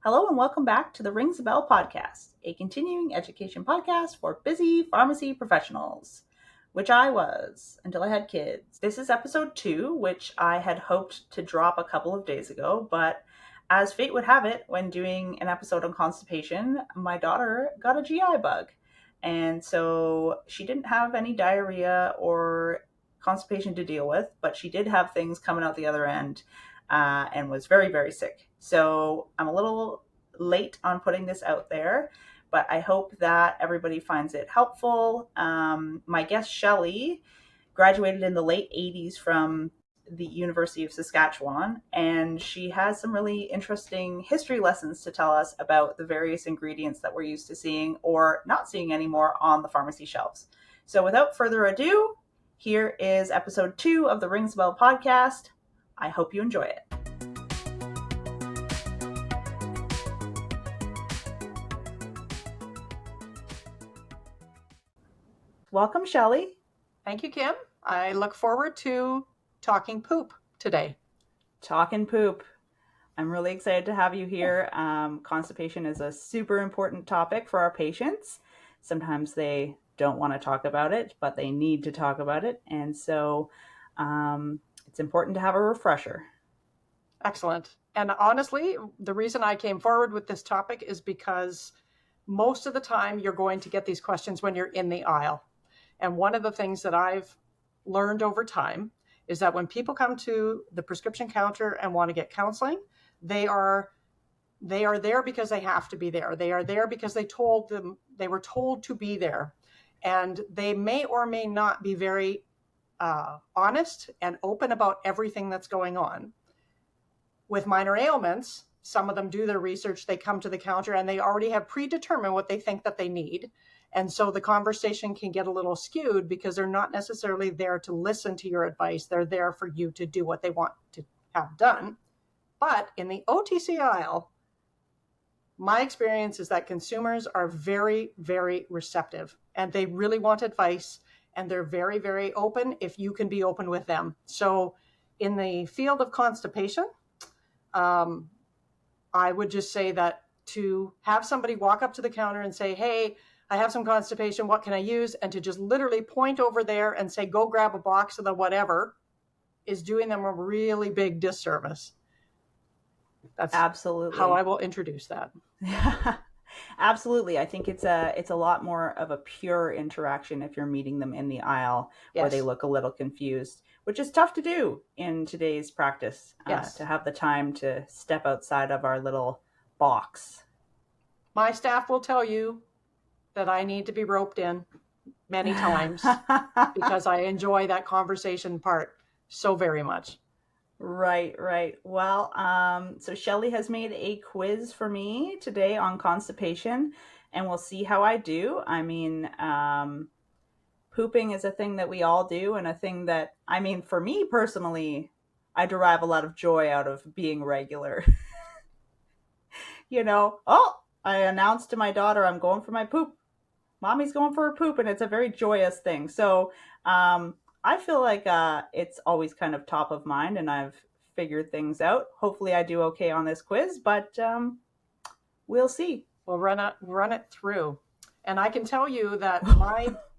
Hello and welcome back to the Rings a Bell podcast, a continuing education podcast for busy pharmacy professionals, which I was until I had kids. This is episode 2, which I had hoped to drop a couple of days ago, but as fate would have it, when doing an episode on constipation, my daughter got a GI bug. And so she didn't have any diarrhea or constipation to deal with, but she did have things coming out the other end. And was very, very sick. So I'm a little late on putting this out there, but I hope that everybody finds it helpful. My guest, Shelley, graduated in the late 80s from the University of Saskatchewan, and she has some really interesting history lessons to tell us about the various ingredients that we're used to seeing or not seeing anymore on the pharmacy shelves. So without further ado, here is episode 2 of the Rings a Bell podcast. I hope you enjoy it. Welcome, Shelley. Thank you, Kim. I look forward to talking poop today. Talking poop. I'm really excited to have you here. Constipation is a super important topic for our patients. Sometimes they don't want to talk about it, but they need to talk about it. And so it's important to have a refresher. Excellent. And honestly, the reason I came forward with this topic is because most of the time you're going to get these questions when you're in the aisle. And one of the things that I've learned over time is that when people come to the prescription counter and want to get counseling, they are there because they have to be there. They are there because they were told to be there. And they may or may not be very honest and open about everything that's going on. With minor ailments, some of them do their research, they come to the counter and they already have predetermined what they think that they need. And so the conversation can get a little skewed because they're not necessarily there to listen to your advice. They're there for you to do what they want to have done. But in the OTC aisle, my experience is that consumers are very, very receptive and they really want advice and they're very, very open if you can be open with them. So in the field of constipation, I would just say that to have somebody walk up to the counter and say, hey, I have some constipation, what can I use? And to just literally point over there and say, go grab a box of the whatever is doing them a really big disservice. That's absolutely how I will introduce that. Absolutely. I think it's a lot more of a pure interaction if you're meeting them in the aisle where they look a little confused, which is tough to do in today's practice, to have the time to step outside of our little box. My staff will tell you that I need to be roped in many times because I enjoy that conversation part so very much. Right. Well, so Shelley has made a quiz for me today on constipation, and we'll see how I do. I mean, pooping is a thing that we all do, and a thing that, I mean, for me personally, I derive a lot of joy out of being regular. I announced to my daughter, I'm going for my poop. Mommy's going for her poop, and it's a very joyous thing. So I feel like it's always kind of top of mind, and I've figured things out. Hopefully I do okay on this quiz, but we'll see. We'll run it through. And I can tell you that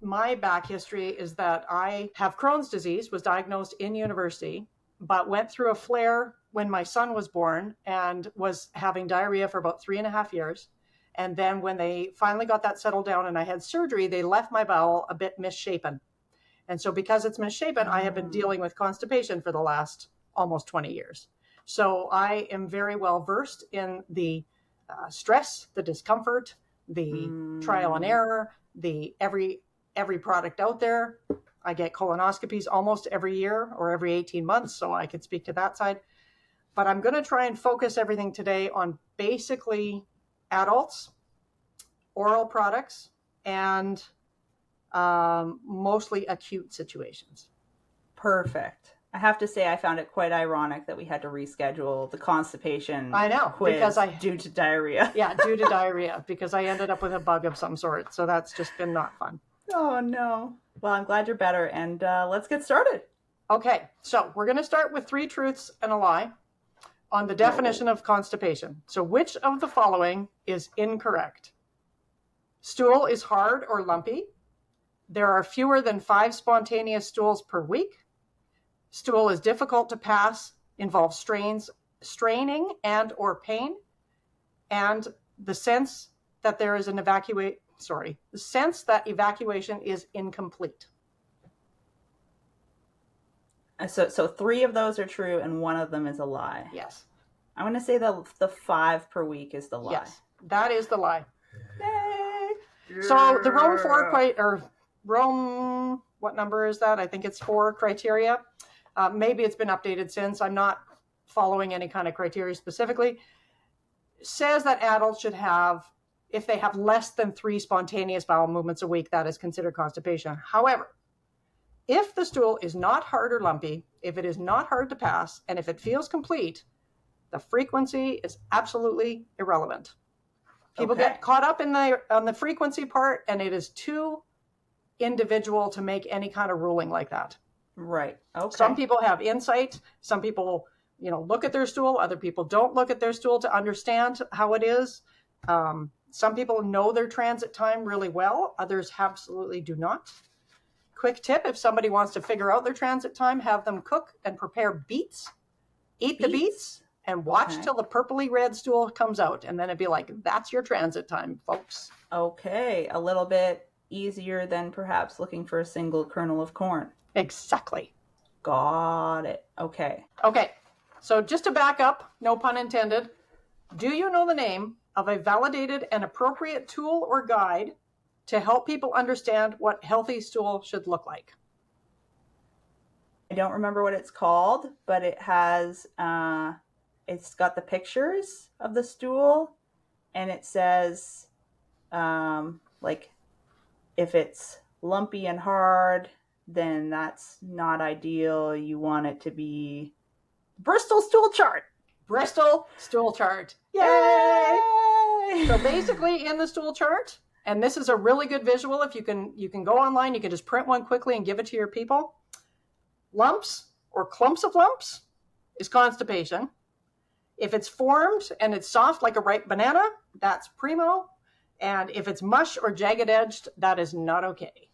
my back history is that I have Crohn's disease, was diagnosed in university, but went through a flare when my son was born and was having diarrhea for about 3.5 years. And then when they finally got that settled down and I had surgery, they left my bowel a bit misshapen. And so because it's misshapen, I have been dealing with constipation for the last almost 20 years. So I am very well versed in the stress, the discomfort, the trial and error, the every product out there. I get colonoscopies almost every year or every 18 months, so I could speak to that side. But I'm going to try and focus everything today on basically adults, oral products, and mostly acute situations. Perfect. I have to say I found it quite ironic that we had to reschedule the constipation quiz due to diarrhea. Yeah, due to diarrhea, because I ended up with a bug of some sort. So that's just been not fun. Oh, no. Well, I'm glad you're better. And let's get started. Okay, so we're going to start with 3 truths and a lie on the definition of constipation. So which of the following is incorrect? Stool is hard or lumpy. There are fewer than 5 spontaneous stools per week. Stool is difficult to pass, involves straining and or pain, and the sense that there is the sense that evacuation is incomplete. So 3 of those are true and 1 of them is a lie. Yes. I'm going to say the 5 per week is the lie. Yes, that is the lie. Yay! So the Rome, what number is that? I think it's 4 criteria. Maybe it's been updated since. I'm not following any kind of criteria specifically. Says that adults should have, if they have less than 3 spontaneous bowel movements a week, that is considered constipation. However, if the stool is not hard or lumpy, if it is not hard to pass, and if it feels complete, the frequency is absolutely irrelevant. People get caught up on the frequency part, and it is too individual to make any kind of ruling like that. Right. Okay. Some people have insight. Some people, look at their stool. Other people don't look at their stool to understand how it is. Some people know their transit time really well. Others absolutely do not. Quick tip, if somebody wants to figure out their transit time, have them cook and prepare beets. Eat the beets and watch till the purpley red stool comes out. And then it'd be like, that's your transit time, folks. Okay. A little bit easier than perhaps looking for a single kernel of corn. Exactly. Got it. Okay. Okay. So just to back up, no pun intended, do you know the name of a validated and appropriate tool or guide to help people understand what healthy stool should look like? I don't remember what it's called, but it has, it's got the pictures of the stool, and it says, like, if it's lumpy and hard, then that's not ideal. You want it to be Bristol stool chart. Bristol stool chart. Yay! So basically in the stool chart, and this is a really good visual. If you can go online, you can just print one quickly and give it to your people. Lumps or clumps of lumps is constipation. If it's formed and it's soft like a ripe banana, that's primo. And if it's mush or jagged edged, that is not okay.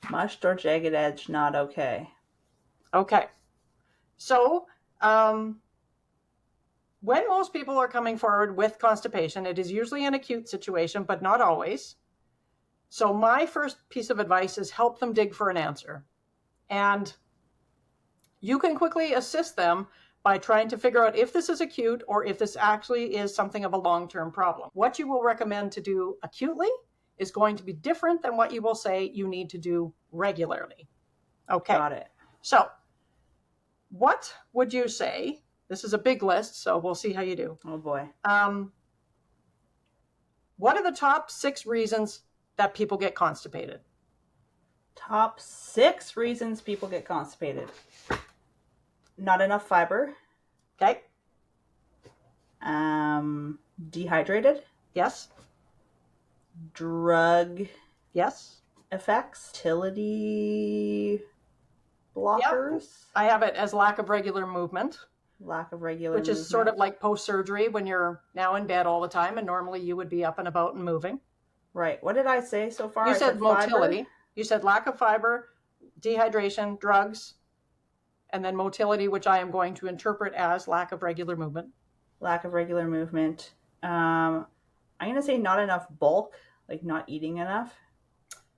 Mushed or jagged edge, not okay. Okay. So, when most people are coming forward with constipation, it is usually an acute situation, but not always. So my first piece of advice is help them dig for an answer. And you can quickly assist them by trying to figure out if this is acute or if this actually is something of a long-term problem. What you will recommend to do acutely is going to be different than what you will say you need to do regularly. Okay. Got it. So what would you say? This is a big list, so we'll see how you do. Oh boy. What are the top 6 reasons that people get constipated? Top 6 reasons people get constipated. Not enough fiber. Okay. Dehydrated. Yes. Drug Yes. effects. Fertility blockers. Yep. I have it as lack of regular movement. Lack of regular Which is sort of like post-surgery when you're now in bed all the time and normally you would be up and about and moving. Right. What did I say so far? You said motility. Fiber? You said lack of fiber, dehydration, drugs, and then motility, which I am going to interpret as lack of regular movement. Lack of regular movement. I'm going to say not enough bulk, like not eating enough.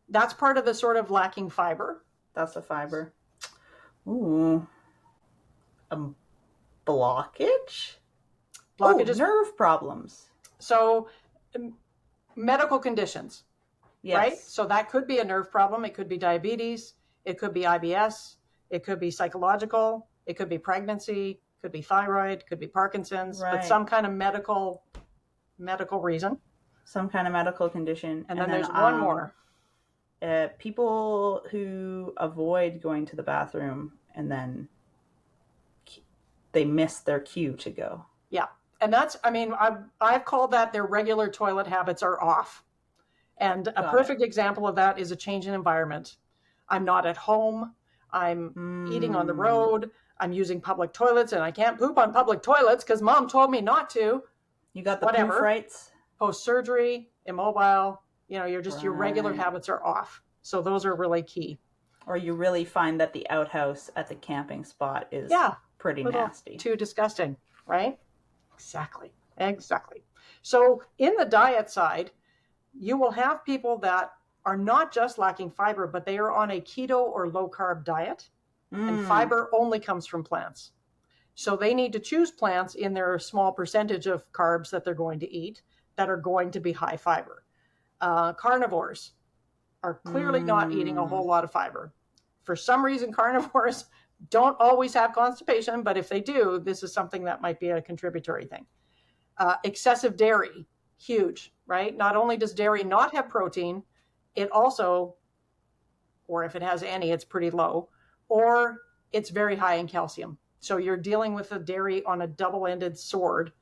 That's part of the sort of lacking fiber. That's a fiber. Ooh. Blockage? Blockages. Nerve problems. So medical conditions, Yes. right? So that could be a nerve problem. It could be diabetes. It could be IBS. It could be psychological. It could be pregnancy. Could be thyroid. Could be Parkinson's. Right. But some kind of medical reason. Some kind of medical condition. And then there's one more. People who avoid going to the bathroom and then they miss their cue to go. Yeah. And that's, I've called that their regular toilet habits are off. And a perfect example of that is a change in environment. I'm not at home. I'm eating on the road. I'm using public toilets and I can't poop on public toilets because mom told me not to. You got the poof rights? Post-surgery, immobile, you're just, your regular Right. habits are off. So those are really key. Or you really find that the outhouse at the camping spot is pretty nasty. Too disgusting, right? Exactly. So in the diet side, you will have people that are not just lacking fiber, but they are on a keto or low carb diet. And fiber only comes from plants. So they need to choose plants in their small percentage of carbs that they're going to eat that are going to be high fiber. Carnivores are clearly not eating a whole lot of fiber. For some reason, carnivores don't always have constipation, but if they do, this is something that might be a contributory thing. Excessive dairy, huge, right? Not only does dairy not have protein, it also, or if it has any, it's pretty low, or it's very high in calcium. So you're dealing with the dairy on a double-ended sword.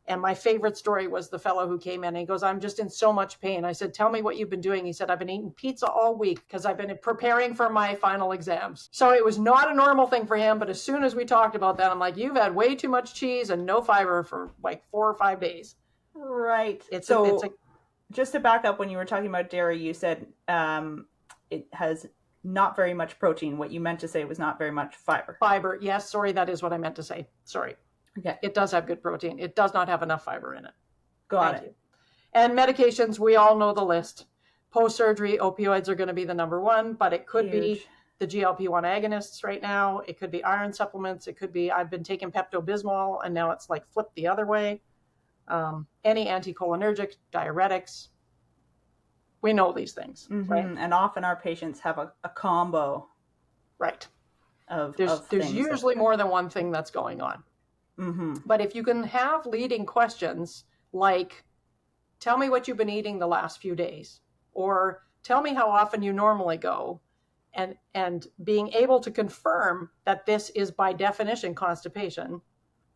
And my favorite story was the fellow who came in and he goes, I'm just in so much pain. I said, tell me what you've been doing. He said, I've been eating pizza all week because I've been preparing for my final exams. So it was not a normal thing for him. But as soon as we talked about that, I'm like, you've had way too much cheese and no fiber for like 4 or 5 days. Right. Just to back up, when you were talking about dairy, you said it has not very much protein. What you meant to say was not very much fiber. Fiber. Yes. Sorry. That is what I meant to say. Sorry. Okay. It does have good protein. It does not have enough fiber in it. Got it. And medications, we all know the list. Post-surgery, opioids are going to be the number one, but it could be the GLP-1 agonists right now. It could be iron supplements. It could be, I've been taking Pepto-Bismol and now it's like flipped the other way. Any anticholinergic, diuretics. We know these things, right? And often our patients have a combo. Right. There's usually more than one thing that's going on. But if you can have leading questions like, tell me what you've been eating the last few days, or tell me how often you normally go, and being able to confirm that this is by definition constipation,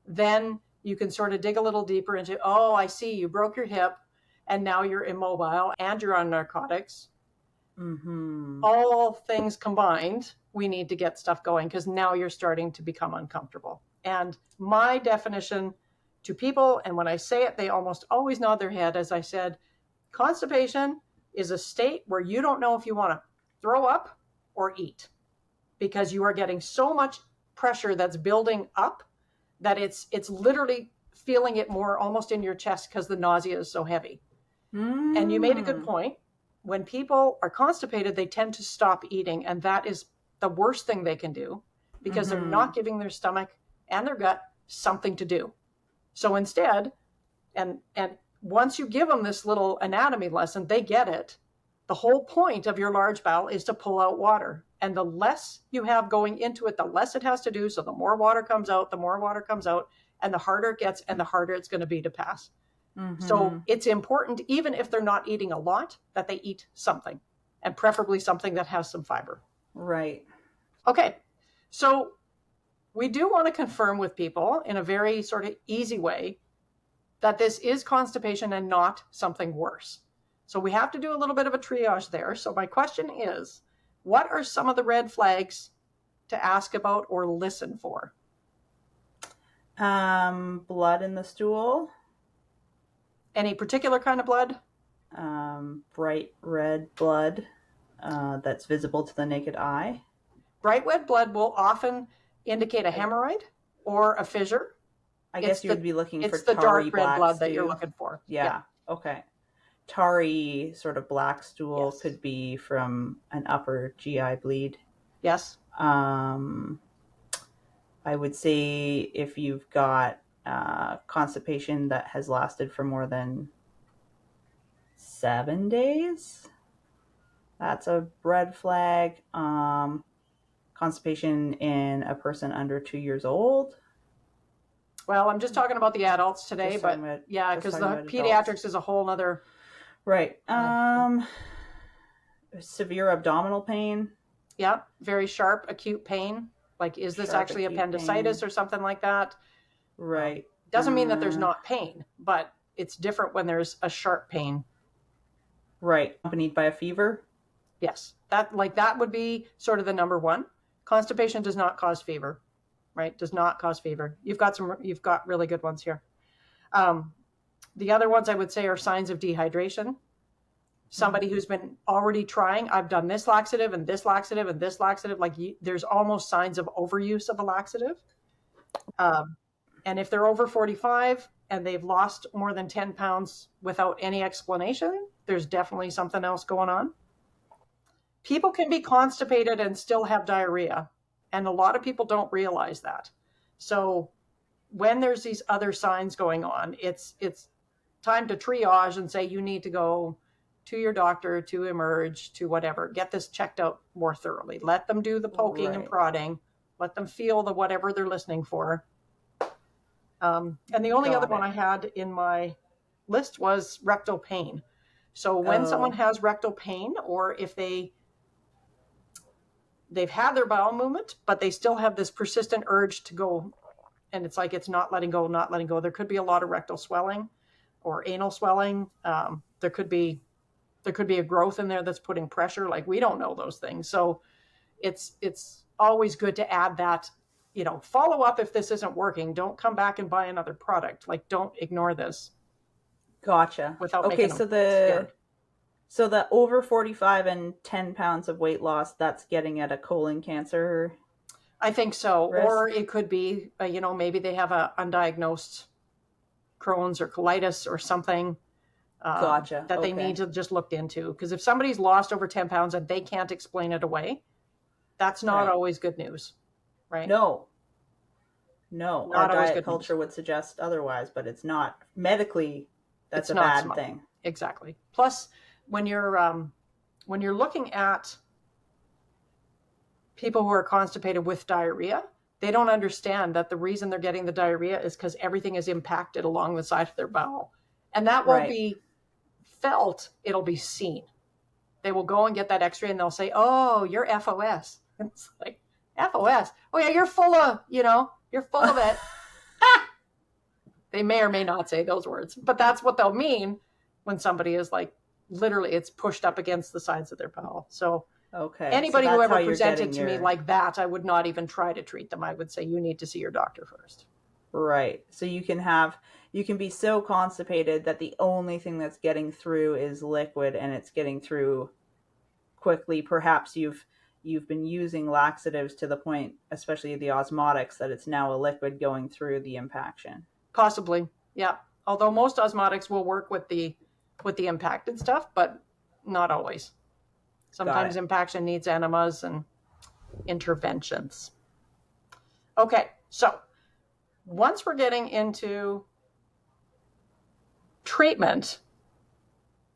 then you can sort of dig a little deeper into, oh, I see, you broke your hip and now you're immobile and you're on narcotics. All things combined, we need to get stuff going because now you're starting to become uncomfortable. And my definition to people, and when I say it, they almost always nod their head, as I said, constipation is a state where you don't know if you want to throw up or eat because you are getting so much pressure that's building up that it's literally feeling it more almost in your chest because the nausea is so heavy. And you made a good point. When people are constipated, they tend to stop eating, and that is the worst thing they can do because they're not giving their stomach and their gut something to do. So instead, and once you give them this little anatomy lesson, they get it. The whole point of your large bowel is to pull out water. And the less you have going into it, the less it has to do. So the more water comes out, and the harder it gets, and the harder it's going to be to pass. So it's important, even if they're not eating a lot, that they eat something, and preferably something that has some fiber. Right. Okay. So we do want to confirm with people in a very sort of easy way that this is constipation and not something worse. So we have to do a little bit of a triage there. So my question is, what are some of the red flags to ask about or listen for? Blood in the stool. Any particular kind of blood? Bright red blood that's visible to the naked eye. Bright red blood will often indicate a hemorrhoid or a fissure. I guess you would be looking for it's the tarry dark red blood that stool. you're looking for. Yeah. Okay. Tarry sort of black stool could be from an upper GI bleed. Yes. I would say if you've got constipation that has lasted for more than 7 days, that's a red flag. Constipation in a person under 2 years old. Well, I'm just talking about the adults today, but because the pediatrics is a whole nother. Right. Severe abdominal pain. Yeah. Very sharp, acute pain. Like, is this actually appendicitis or something like that? Right. Doesn't mean that there's not pain, but it's different when there's a sharp pain. Right. Accompanied by a fever. Yes. That would be sort of the number one. Constipation does not cause fever. right? Does not cause fever. You've got really good ones here. The other ones I would say are signs of dehydration. Somebody who's been already trying, I've done this laxative and this laxative and this laxative, like there's almost signs of overuse of a laxative. And if they're over 45 and they've lost more than 10 pounds without any explanation, there's definitely something else going on. People can be constipated and still have diarrhea. And a lot of people don't realize that. So when there's these other signs going on, it's time to triage and say, you need to go to your doctor, to Emerge, to whatever. Get this checked out more thoroughly. Let them do the poking and prodding. Let them feel the whatever they're listening for. And the only other one I had in my list was rectal pain. So when someone has rectal pain, or if they've had their bowel movement, but they still have this persistent urge to go, and it's like it's not letting go, not letting go. There could be a lot of rectal swelling or anal swelling. There could be a growth in there that's putting pressure. Like, we don't know those things. So it's always good to add that, follow up if this isn't working. Don't come back and buy another product. Like, don't ignore this. Gotcha. Without making them scared. So the over 45 and 10 pounds of weight loss, that's getting at a colon cancer? I think so. Risk? Or it could be, maybe they have a undiagnosed Crohn's or colitis or something. Gotcha. That they need to just look into. Because if somebody's lost over 10 pounds and they can't explain it away, that's not always good news, right? No. Not Our always diet good culture news. would suggest otherwise, but it's not. Medically, that's It's a not bad smart. thing. Exactly. Plus, when you're looking at people who are constipated with diarrhea, they don't understand that the reason they're getting the diarrhea is because everything is impacted along the side of their bowel. And that won't be felt, it'll be seen. They will go and get that x-ray and they'll say, oh, you're FOS. It's like, FOS? Oh yeah, you're full of it. They may or may not say those words, but that's what they'll mean when somebody is like, literally, it's pushed up against the sides of their bowel. So anybody who ever presented to me like that, I would not even try to treat them. I would say, you need to see your doctor first. Right. So you can be so constipated that the only thing that's getting through is liquid, and it's getting through quickly. Perhaps you've been using laxatives to the point, especially the osmotics, that it's now a liquid going through the impaction. Possibly. Yeah. Although most osmotics will work with the impacted stuff, but not always. Sometimes impaction needs enemas and interventions. Okay. So once we're getting into treatment,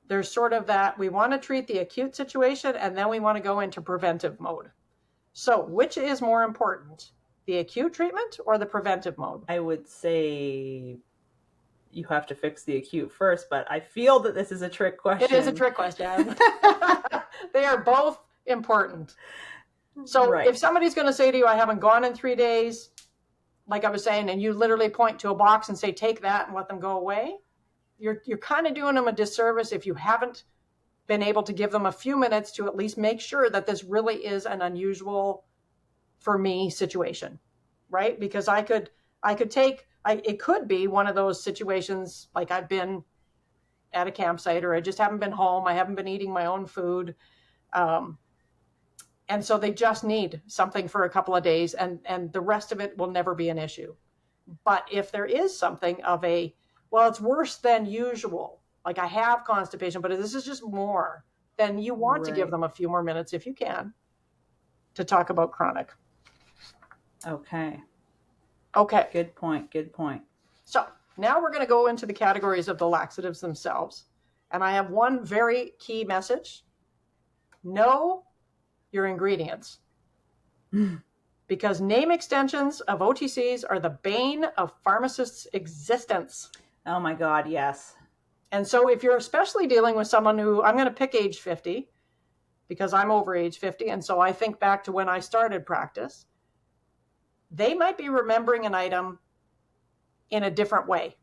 there's sort of that we want to treat the acute situation and then we want to go into preventive mode. So which is more important, the acute treatment or the preventive mode? I would say you have to fix the acute first, but I feel that this is a trick question. It is a trick question. They are both important. So if somebody's going to say to you, I haven't gone in 3 days, like I was saying, and you literally point to a box and say, take that and let them go away, you're kind of doing them a disservice if you haven't been able to give them a few minutes to at least make sure that this really is an unusual for me situation, right? Because it could be one of those situations, like I've been at a campsite or I just haven't been home. I haven't been eating my own food. And so they just need something for a couple of days and the rest of it will never be an issue. But if there is something of it's worse than usual, like I have constipation, but this is just more, then you want to give them a few more minutes if you can to talk about chronic. Okay. Good point. So now we're going to go into the categories of the laxatives themselves. And I have one very key message. Know your ingredients. Because name extensions of OTCs are the bane of pharmacists' existence. Oh my God, yes. And so if you're especially dealing with someone who, I'm going to pick age 50, because I'm over age 50, and so I think back to when I started practice, they might be remembering an item in a different way.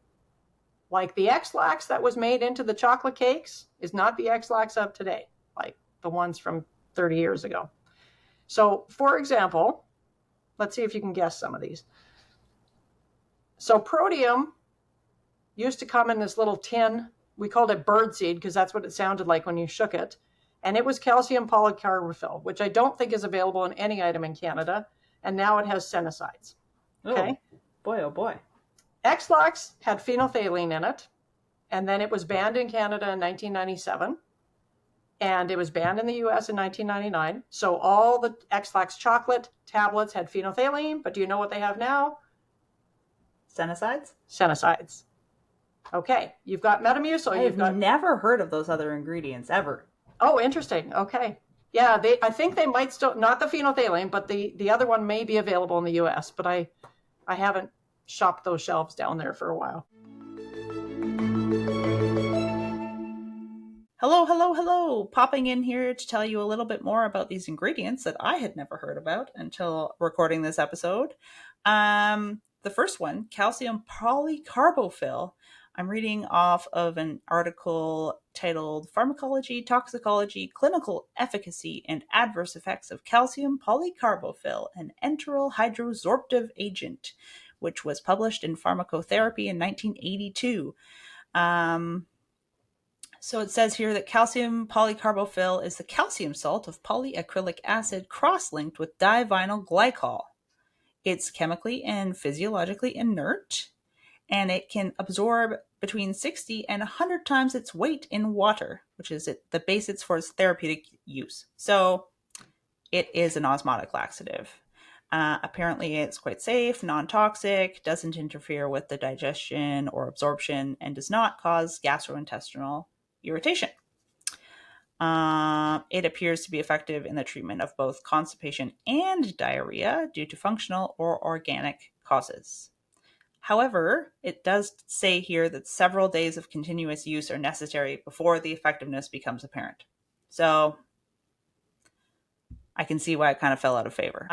Like the X-Lax that was made into the chocolate cakes is not the X-Lax of today, like the ones from 30 years ago. So, for example, Let's see if you can guess some of these. So protium used to come in this little tin. We called it birdseed because that's what it sounded like when you shook it. And it was calcium polycarbonate, which I don't think is available in any item in Canada. And now it has senicides. Okay. Oh, boy, oh boy. X-Lax had phenolphthalein in it. And then it was banned in Canada in 1997. And it was banned in the US in 1999. So all the X-Lax chocolate tablets had phenolphthalein. But do you know what they have now? Senicides? Senicides. Okay. You've got Metamucil. I've never heard of those other ingredients ever. Oh, interesting. Okay. Yeah, I think they might still, not the phenolphthalein, but the other one may be available in the US, but I haven't shopped those shelves down there for a while. Hello. Popping in here to tell you a little bit more about these ingredients that I had never heard about until recording this episode. The first one, calcium polycarbonate. I'm reading off of an article titled Pharmacology, Toxicology, Clinical Efficacy, and Adverse Effects of Calcium Polycarbonate, an enteral hydrosorptive agent, which was published in Pharmacotherapy in 1982. So it says here that calcium polycarbonate is the calcium salt of polyacrylic acid cross-linked with divinyl glycol. It's chemically and physiologically inert, and it can absorb between 60 and 100 times its weight in water, which is the basis for its therapeutic use. So it is an osmotic laxative. Apparently it's quite safe, non-toxic, doesn't interfere with the digestion or absorption, and does not cause gastrointestinal irritation. It appears to be effective in the treatment of both constipation and diarrhea due to functional or organic causes. However, it does say here that several days of continuous use are necessary before the effectiveness becomes apparent. So I can see why it kind of fell out of favor.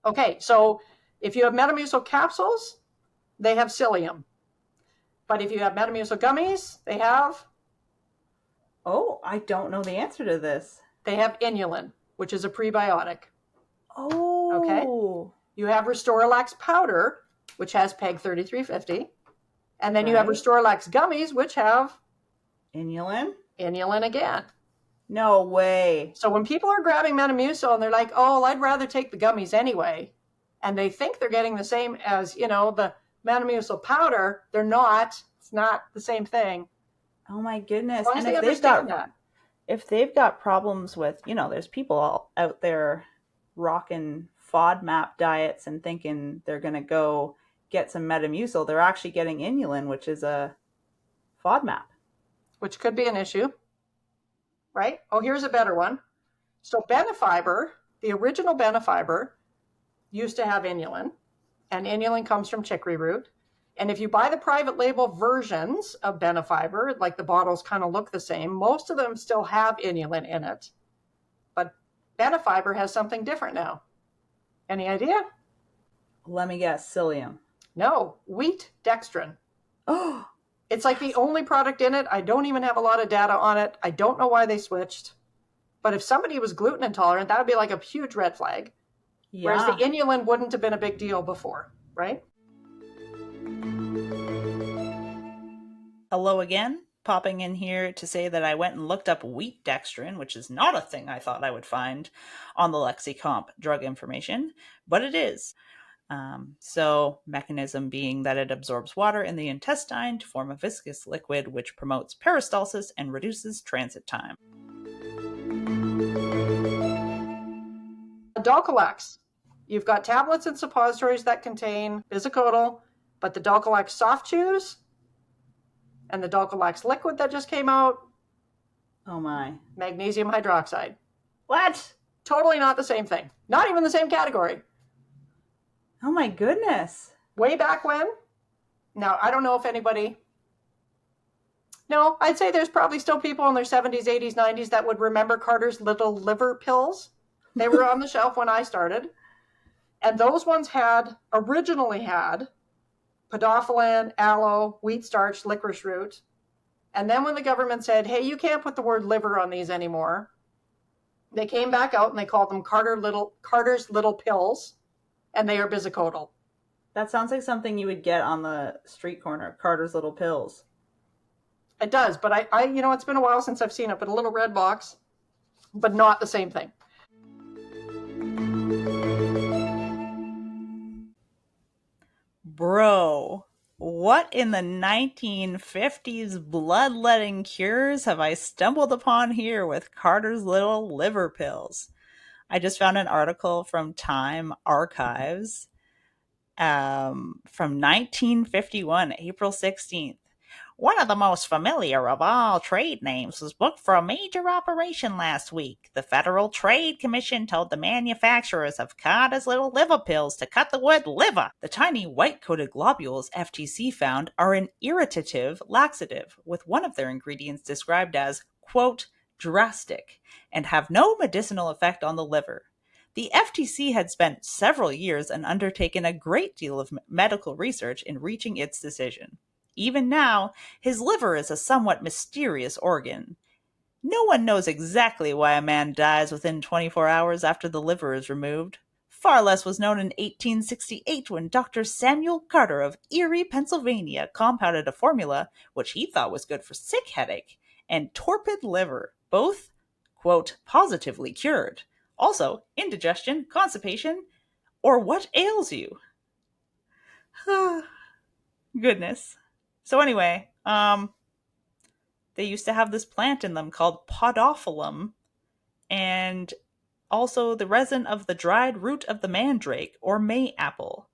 Okay, so if you have Metamucil capsules, they have psyllium. But if you have Metamucil gummies, they have... Oh, I don't know the answer to this. They have inulin, which is a prebiotic. Oh. Okay. You have Restoralax powder, which has PEG 3350. And then you have Restoralax gummies, which have... Inulin? Inulin again. No way. So when people are grabbing Metamucil and they're like, oh, I'd rather take the gummies anyway, and they think they're getting the same as, the Metamucil powder, they're not. It's not the same thing. Oh my goodness. And if they've got problems with, there's people all out there rocking FODMAP diets and thinking they're going to go get some Metamucil, they're actually getting inulin, which is a FODMAP. Which could be an issue, right? Oh, here's a better one. So Benefiber, the original Benefiber, used to have inulin, and inulin comes from chicory root. And if you buy the private label versions of Benefiber, like the bottles kind of look the same, most of them still have inulin in it. But Benefiber has something different now. Any idea? Let me guess, psyllium. No, wheat dextrin. Oh, it's like the only product in it. I don't even have a lot of data on it. I don't know why they switched. But if somebody was gluten intolerant, that would be like a huge red flag. Yeah. Whereas the inulin wouldn't have been a big deal before, right? Hello again. Popping in here to say that I went and looked up wheat dextrin, which is not a thing I thought I would find on the LexiComp drug information, but it is. So mechanism being that it absorbs water in the intestine to form a viscous liquid, which promotes peristalsis and reduces transit time. Dulcolax. You've got tablets and suppositories that contain bisacodyl, but the Dulcolax soft chews and the Dulcolax liquid that just came out. Oh my. Magnesium hydroxide. What? Totally not the same thing. Not even the same category. Oh my goodness. Way back when? Now, I don't know if anybody... No, I'd say there's probably still people in their 70s, 80s, 90s that would remember Carter's little liver pills. They were on the shelf when I started. And those ones originally had podophyllin, aloe, wheat starch, licorice root. And then when the government said, hey, you can't put the word liver on these anymore, They came back out and they called them Carter's Little Pills, and they are bisacodyl. That sounds like something you would get on the street corner, Carter's Little Pills. It does, but I it's been a while since I've seen it, but a little red box, but not the same thing. Bro, what in the 1950s bloodletting cures have I stumbled upon here with Carter's Little Liver Pills? I just found an article from Time Archives from 1951, April 16th. One of the most familiar of all trade names was booked for a major operation last week. The Federal Trade Commission told the manufacturers of Carter's Little Liver Pills to cut the word liver. The tiny white-coated globules FTC found are an irritative laxative, with one of their ingredients described as, quote, drastic, and have no medicinal effect on the liver. The FTC had spent several years and undertaken a great deal of medical research in reaching its decision. Even now, his liver is a somewhat mysterious organ. No one knows exactly why a man dies within 24 hours after the liver is removed. Far less was known in 1868 when Dr. Samuel Carter of Erie, Pennsylvania, compounded a formula which he thought was good for sick headache and torpid liver, both, quote, positively cured. Also, indigestion, constipation, or what ails you? Goodness. So anyway, they used to have this plant in them called podophyllum, and also the resin of the dried root of the mandrake or May apple.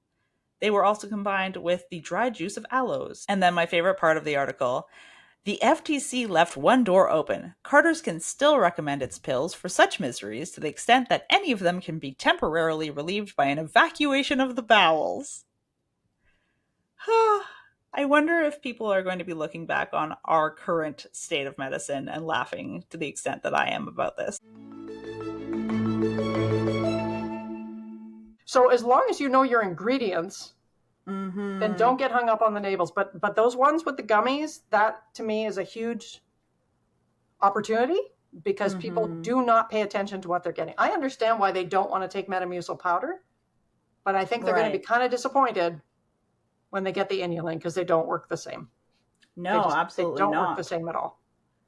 They were also combined with the dried juice of aloes. And then my favorite part of the article, the FTC left one door open. Carter's can still recommend its pills for such miseries to the extent that any of them can be temporarily relieved by an evacuation of the bowels. I wonder if people are going to be looking back on our current state of medicine and laughing to the extent that I am about this. So as long as you know your ingredients, then don't get hung up on the labels. But those ones with the gummies, that to me is a huge opportunity because people do not pay attention to what they're getting. I understand why they don't want to take Metamucil powder, but I think they're going to be kind of disappointed when they get the inulin because they don't work the same. No, absolutely not. They don't not work the same at all.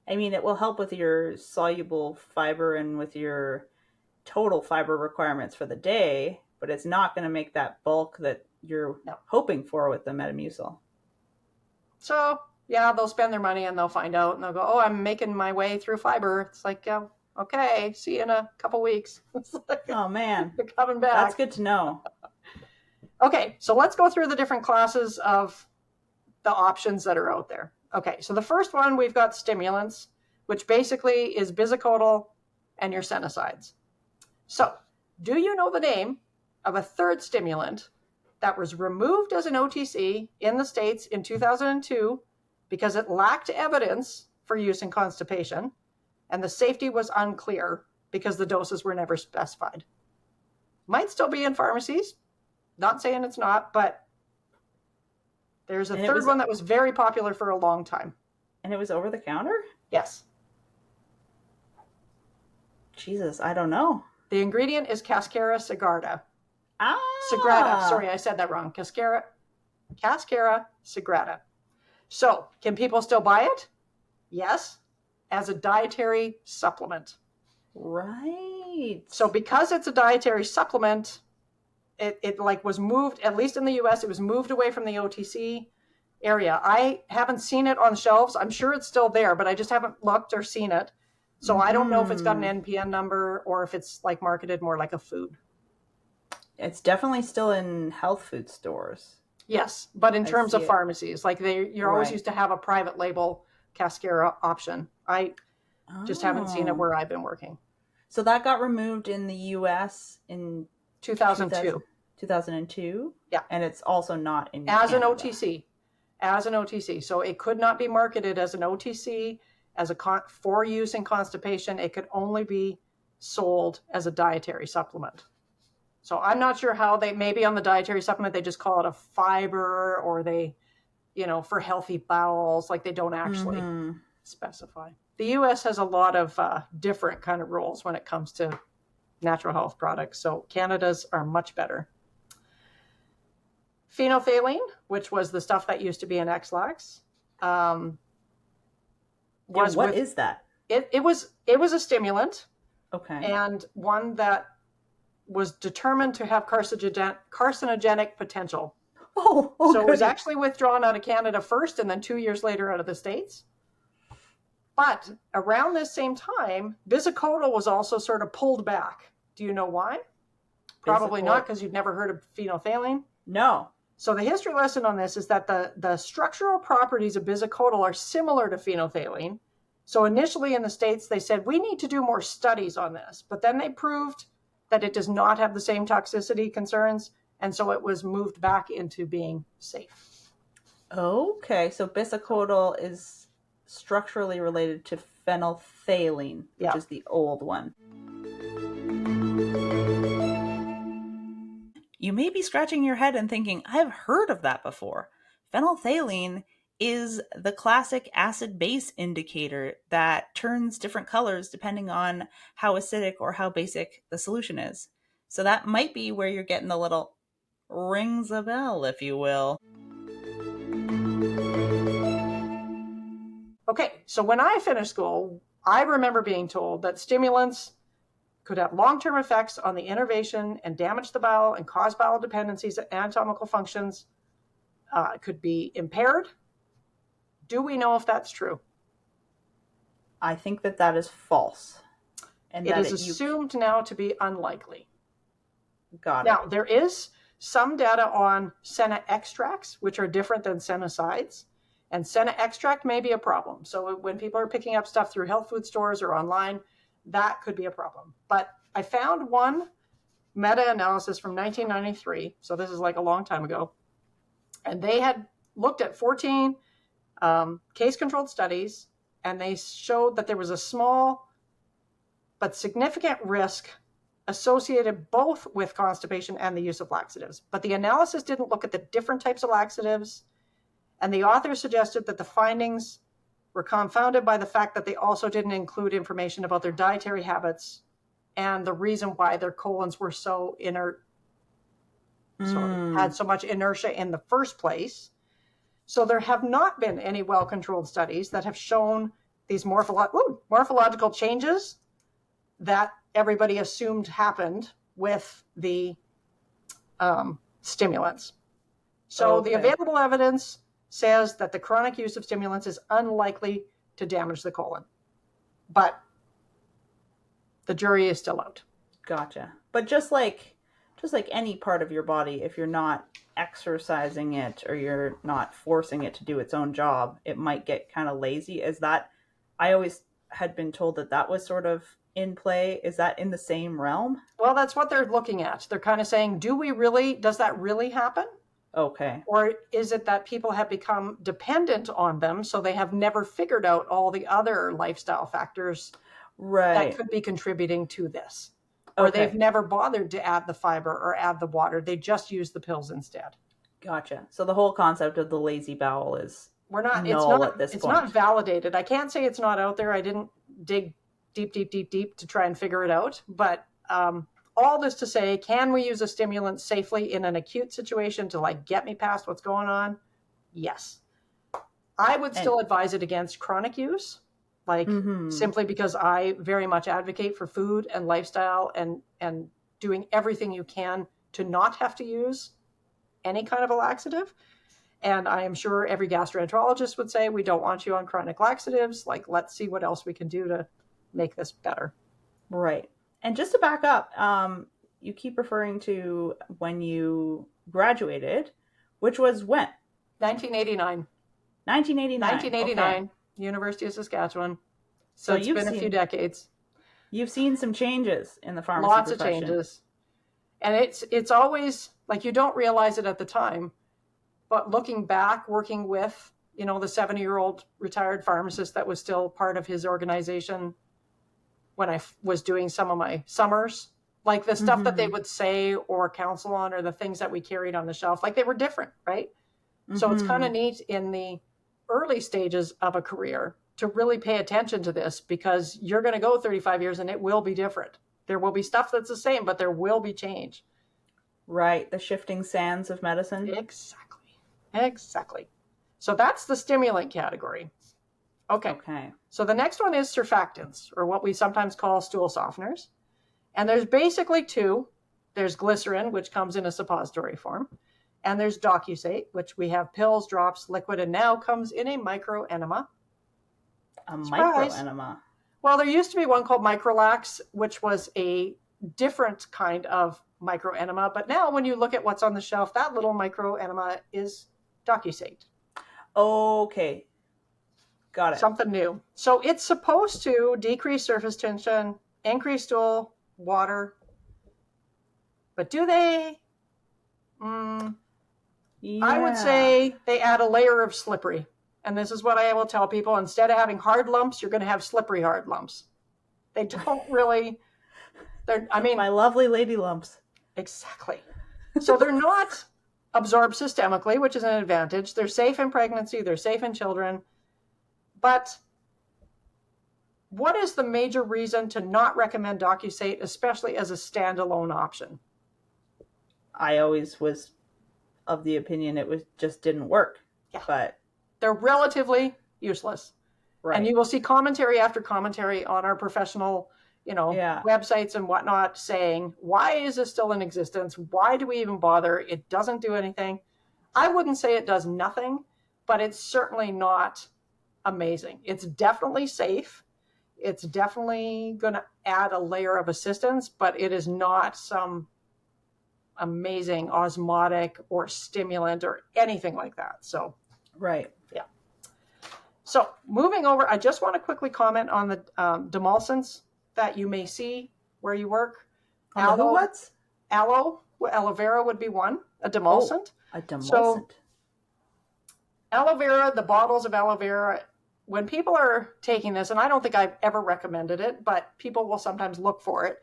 I mean, it will help with your soluble fiber and with your total fiber requirements for the day, but it's not going to make that bulk that you're hoping for with the Metamucil. So, yeah, they'll spend their money and they'll find out and they'll go, oh, I'm making my way through fiber. It's like, okay, see you in a couple weeks. Like, oh, man. You're coming back. That's good to know. Okay, so let's go through the different classes of the options that are out there. Okay, so the first one, we've got stimulants, which basically is bisacodyl and your senicides. So, do you know the name of a third stimulant that was removed as an OTC in the States in 2002 because it lacked evidence for use in constipation, and the safety was unclear because the doses were never specified? Might still be in pharmacies. Not saying it's not, but there's a third one that was very popular for a long time. And it was over the counter? Yes. Jesus, I don't know. The ingredient is Cascara sagrada. Ah! Sagrada. Sorry, I said that wrong. Cascara sagrada. So, can people still buy it? Yes, as a dietary supplement. Right. So, because it's a dietary supplement, it like was moved, at least in the US, it was moved away from the OTC area. I haven't seen it on shelves. I'm sure it's still there, but I just haven't looked or seen it. So I don't know if it's got an NPN number or if it's like marketed more like a food. It's definitely still in health food stores. Yes, but in terms of pharmacies, like you're always used to have a private label Cascara option. I just haven't seen it where I've been working. So that got removed in the US in 2002. 2002? Yeah. And it's also not in As Canada. As an OTC. So it could not be marketed as an OTC for use in constipation. It could only be sold as a dietary supplement. So I'm not sure how maybe on the dietary supplement, they just call it a fiber, or they, for healthy bowels, like they don't actually specify. the US has a lot of different kind of rules when it comes to natural health products. So Canada's are much better. Phenolphthalein, which was the stuff that used to be in X-Lax, what is that? It was a stimulant. Okay. And one that was determined to have carcinogenic potential. So it was actually withdrawn out of Canada first and then 2 years later out of the States. But around this same time, bisacodyl was also sort of pulled back. Do you know why? Probably not, because you've never heard of phenolphthalein. No. So the history lesson on this is that the structural properties of bisacodyl are similar to phenolphthalein. So initially in the States, they said, we need to do more studies on this. But then they proved that it does not have the same toxicity concerns. And so it was moved back into being safe. Okay. So bisacodyl is structurally related to phenolphthalein, which is the old one. You may be scratching your head and thinking, I've heard of that before. Phenolphthalein is the classic acid-base indicator that turns different colors depending on how acidic or how basic the solution is. So that might be where you're getting the little rings a bell, if you will. Okay, so when I finished school, I remember being told that stimulants could have long-term effects on the innervation and damage the bowel and cause bowel dependencies and anatomical functions. Could be impaired. Do we know if that's true? I think that is false. And it is assumed now to be unlikely. Got it. Now, there is some data on senna extracts, which are different than sennacides. And senna extract may be a problem. So when people are picking up stuff through health food stores or online, that could be a problem. But I found one meta-analysis from 1993. So this is like a long time ago. And they had looked at 14 case-controlled studies, and they showed that there was a small but significant risk associated both with constipation and the use of laxatives. But the analysis didn't look at the different types of laxatives, and the authors suggested that the findings were confounded by the fact that they also didn't include information about their dietary habits and the reason why their colons were so inert, so had so much inertia in the first place. So there have not been any well-controlled studies that have shown these morphological changes that everybody assumed happened with the stimulants. So the available evidence says that the chronic use of stimulants is unlikely to damage the colon. But the jury is still out. Gotcha. But just like any part of your body, if you're not exercising it or you're not forcing it to do its own job, it might get kind of lazy. Is that, I always had been told that was sort of in play. Is that in the same realm? Well, that's what they're looking at. They're kind of saying, does that really happen? Okay. Or is it that people have become dependent on them, so they have never figured out all the other lifestyle factors that could be contributing to this? Or they've never bothered to add the fiber or add the water. They just use the pills instead. Gotcha. So the whole concept of the lazy bowel is null at this point. It's not validated. I can't say it's not out there. I didn't dig deep to try and figure it out. But all this to say, can we use a stimulant safely in an acute situation to get me past what's going on? Yes. I would still advise it against chronic use. Simply because I very much advocate for food and lifestyle and doing everything you can to not have to use any kind of a laxative. And I am sure every gastroenterologist would say, we don't want you on chronic laxatives. Let's see what else we can do to make this better. Right. And just to back up, you keep referring to when you graduated, which was when? 1989. 1989. Okay. University of Saskatchewan. So it's been a few decades. You've seen some changes in the pharmacy profession. Lots of changes. And it's always, you don't realize it at the time, but looking back, working with, the 70-year-old retired pharmacist that was still part of his organization when I was doing some of my summers, the stuff that they would say or counsel on, or the things that we carried on the shelf, they were different, right? So it's kind of neat in the early stages of a career to really pay attention to this, because you're going to go 35 years and it will be different. There will be stuff that's the same, but there will be change. Right. The shifting sands of medicine. Exactly. So that's the stimulant category. Okay. So the next one is surfactants, or what we sometimes call stool softeners. And there's basically two. There's glycerin, which comes in a suppository form. And there's docusate, which we have pills, drops, liquid, and now comes in a microenema. A microenema. Well, there used to be one called Microlax, which was a different kind of microenema. But now when you look at what's on the shelf, that little microenema is docusate. Okay. Got it. Something new. So it's supposed to decrease surface tension, increase stool water. But do they? Yeah. I would say they add a layer of slippery. And this is what I will tell people. Instead of having hard lumps, you're going to have slippery hard lumps. They don't really, my lovely lady lumps. Exactly. So they're not absorbed systemically, which is an advantage. They're safe in pregnancy. They're safe in children. But what is the major reason to not recommend docusate, especially as a standalone option? I always was of the opinion it just didn't work. Yeah. But they're relatively useless. Right. And you will see commentary after commentary on our professional, websites and whatnot saying, why is this still in existence? Why do we even bother? It doesn't do anything. I wouldn't say it does nothing, but it's certainly not amazing. It's definitely safe. It's definitely going to add a layer of assistance, but it is not some amazing osmotic or stimulant or anything like that. So, right. Yeah. So moving over, I just want to quickly comment on the demulcents that you may see where you work. Aloe vera would be one, a demulcent. A demulcent. So aloe vera, the bottles of aloe vera, when people are taking this, and I don't think I've ever recommended it, but people will sometimes look for it.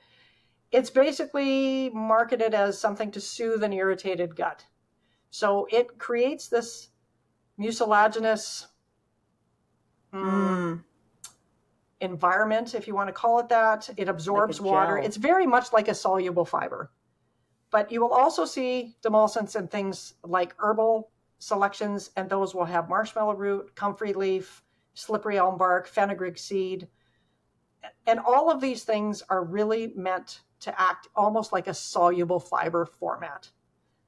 It's basically marketed as something to soothe an irritated gut. So it creates this mucilaginous environment, if you want to call it that. It absorbs water. It's very much like a soluble fiber. But you will also see demulcents in things like herbal selections, and those will have marshmallow root, comfrey leaf, slippery elm bark, fenugreek seed. And all of these things are really meant to act almost like a soluble fiber format.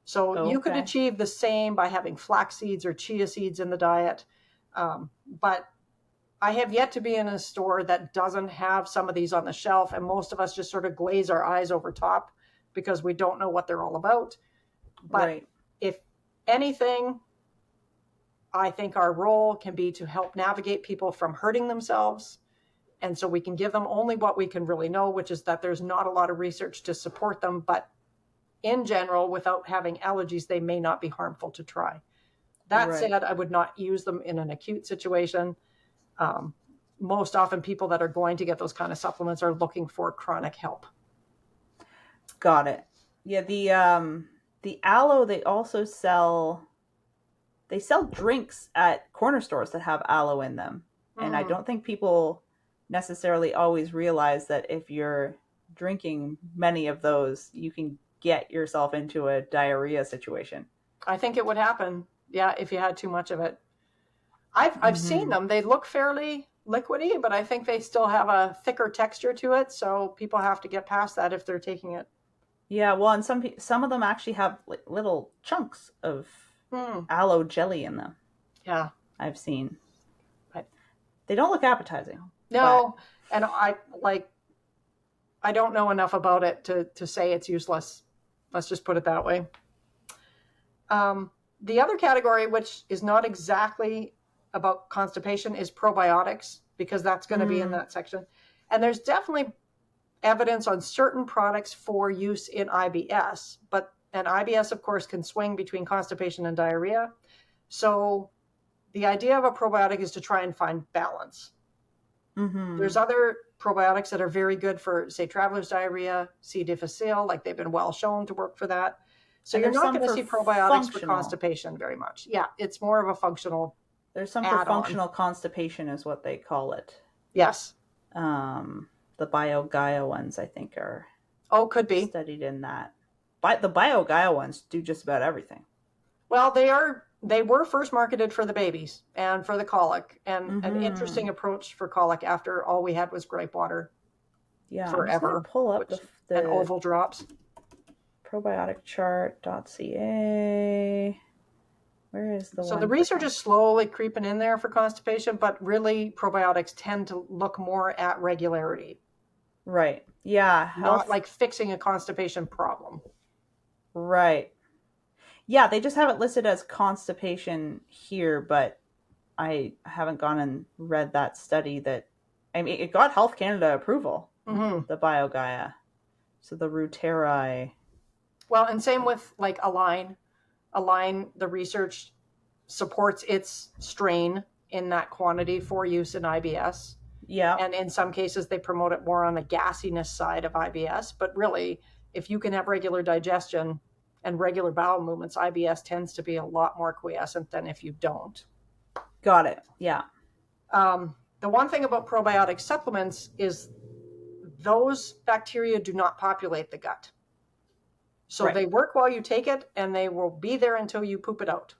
So you could achieve the same by having flax seeds or chia seeds in the diet. But I have yet to be in a store that doesn't have some of these on the shelf. And most of us just sort of glaze our eyes over top because we don't know what they're all about. But if anything, I think our role can be to help navigate people from hurting themselves. And so we can give them only what we can really know, which is that there's not a lot of research to support them. But in general, without having allergies, they may not be harmful to try. That said, I would not use them in an acute situation. Most often people that are going to get those kind of supplements are looking for chronic help. Got it. Yeah, the aloe, they also sell drinks at corner stores that have aloe in them. And I don't think people necessarily always realize that if you're drinking many of those, you can get yourself into a diarrhea situation. I think it would happen, if you had too much of it. I've seen them. They look fairly liquidy, but I think they still have a thicker texture to it, so people have to get past that if they're taking it. Yeah, well, and some of them actually have little chunks of aloe jelly in them. Yeah, I've seen. But they don't look appetizing. No, and I don't know enough about it to say it's useless. Let's just put it that way. The other category, which is not exactly about constipation, is probiotics, because that's going to be in that section. And there's definitely evidence on certain products for use in IBS, and IBS, of course, can swing between constipation and diarrhea. So the idea of a probiotic is to try and find balance. There's other probiotics that are very good for, say, traveler's diarrhea, C. difficile, like they've been well shown to work for that. So you're not going to see probiotics for constipation very much. Yeah, it's more of a functional There's some for add on. functional constipation is what they call it. Yes. The BioGaia ones, I think, are Could be studied in that. But the BioGaia ones do just about everything. Well, they were first marketed for the babies and for the colic, and an interesting approach for colic after all we had was gripe water. Yeah, forever. I'm just pull up and oval drops. Probioticchart.ca. Where is the one? So the research is slowly creeping in there for constipation, but really probiotics tend to look more at regularity. Right. Yeah. Not like fixing a constipation problem. Right. Yeah, they just have it listed as constipation here, but I haven't gone and read that study that, I mean, it got Health Canada approval, the BioGaia. So the Reuteri. Well, and same with like Align. Align, the research supports its strain in that quantity for use in IBS. Yeah. And in some cases, they promote it more on the gassiness side of IBS. But really, if you can have regular digestion and regular bowel movements, IBS tends to be a lot more quiescent than if you don't. Got it. Yeah. The one thing about probiotic supplements is those bacteria do not populate the gut. So they work while you take it, and they will be there until you poop it out.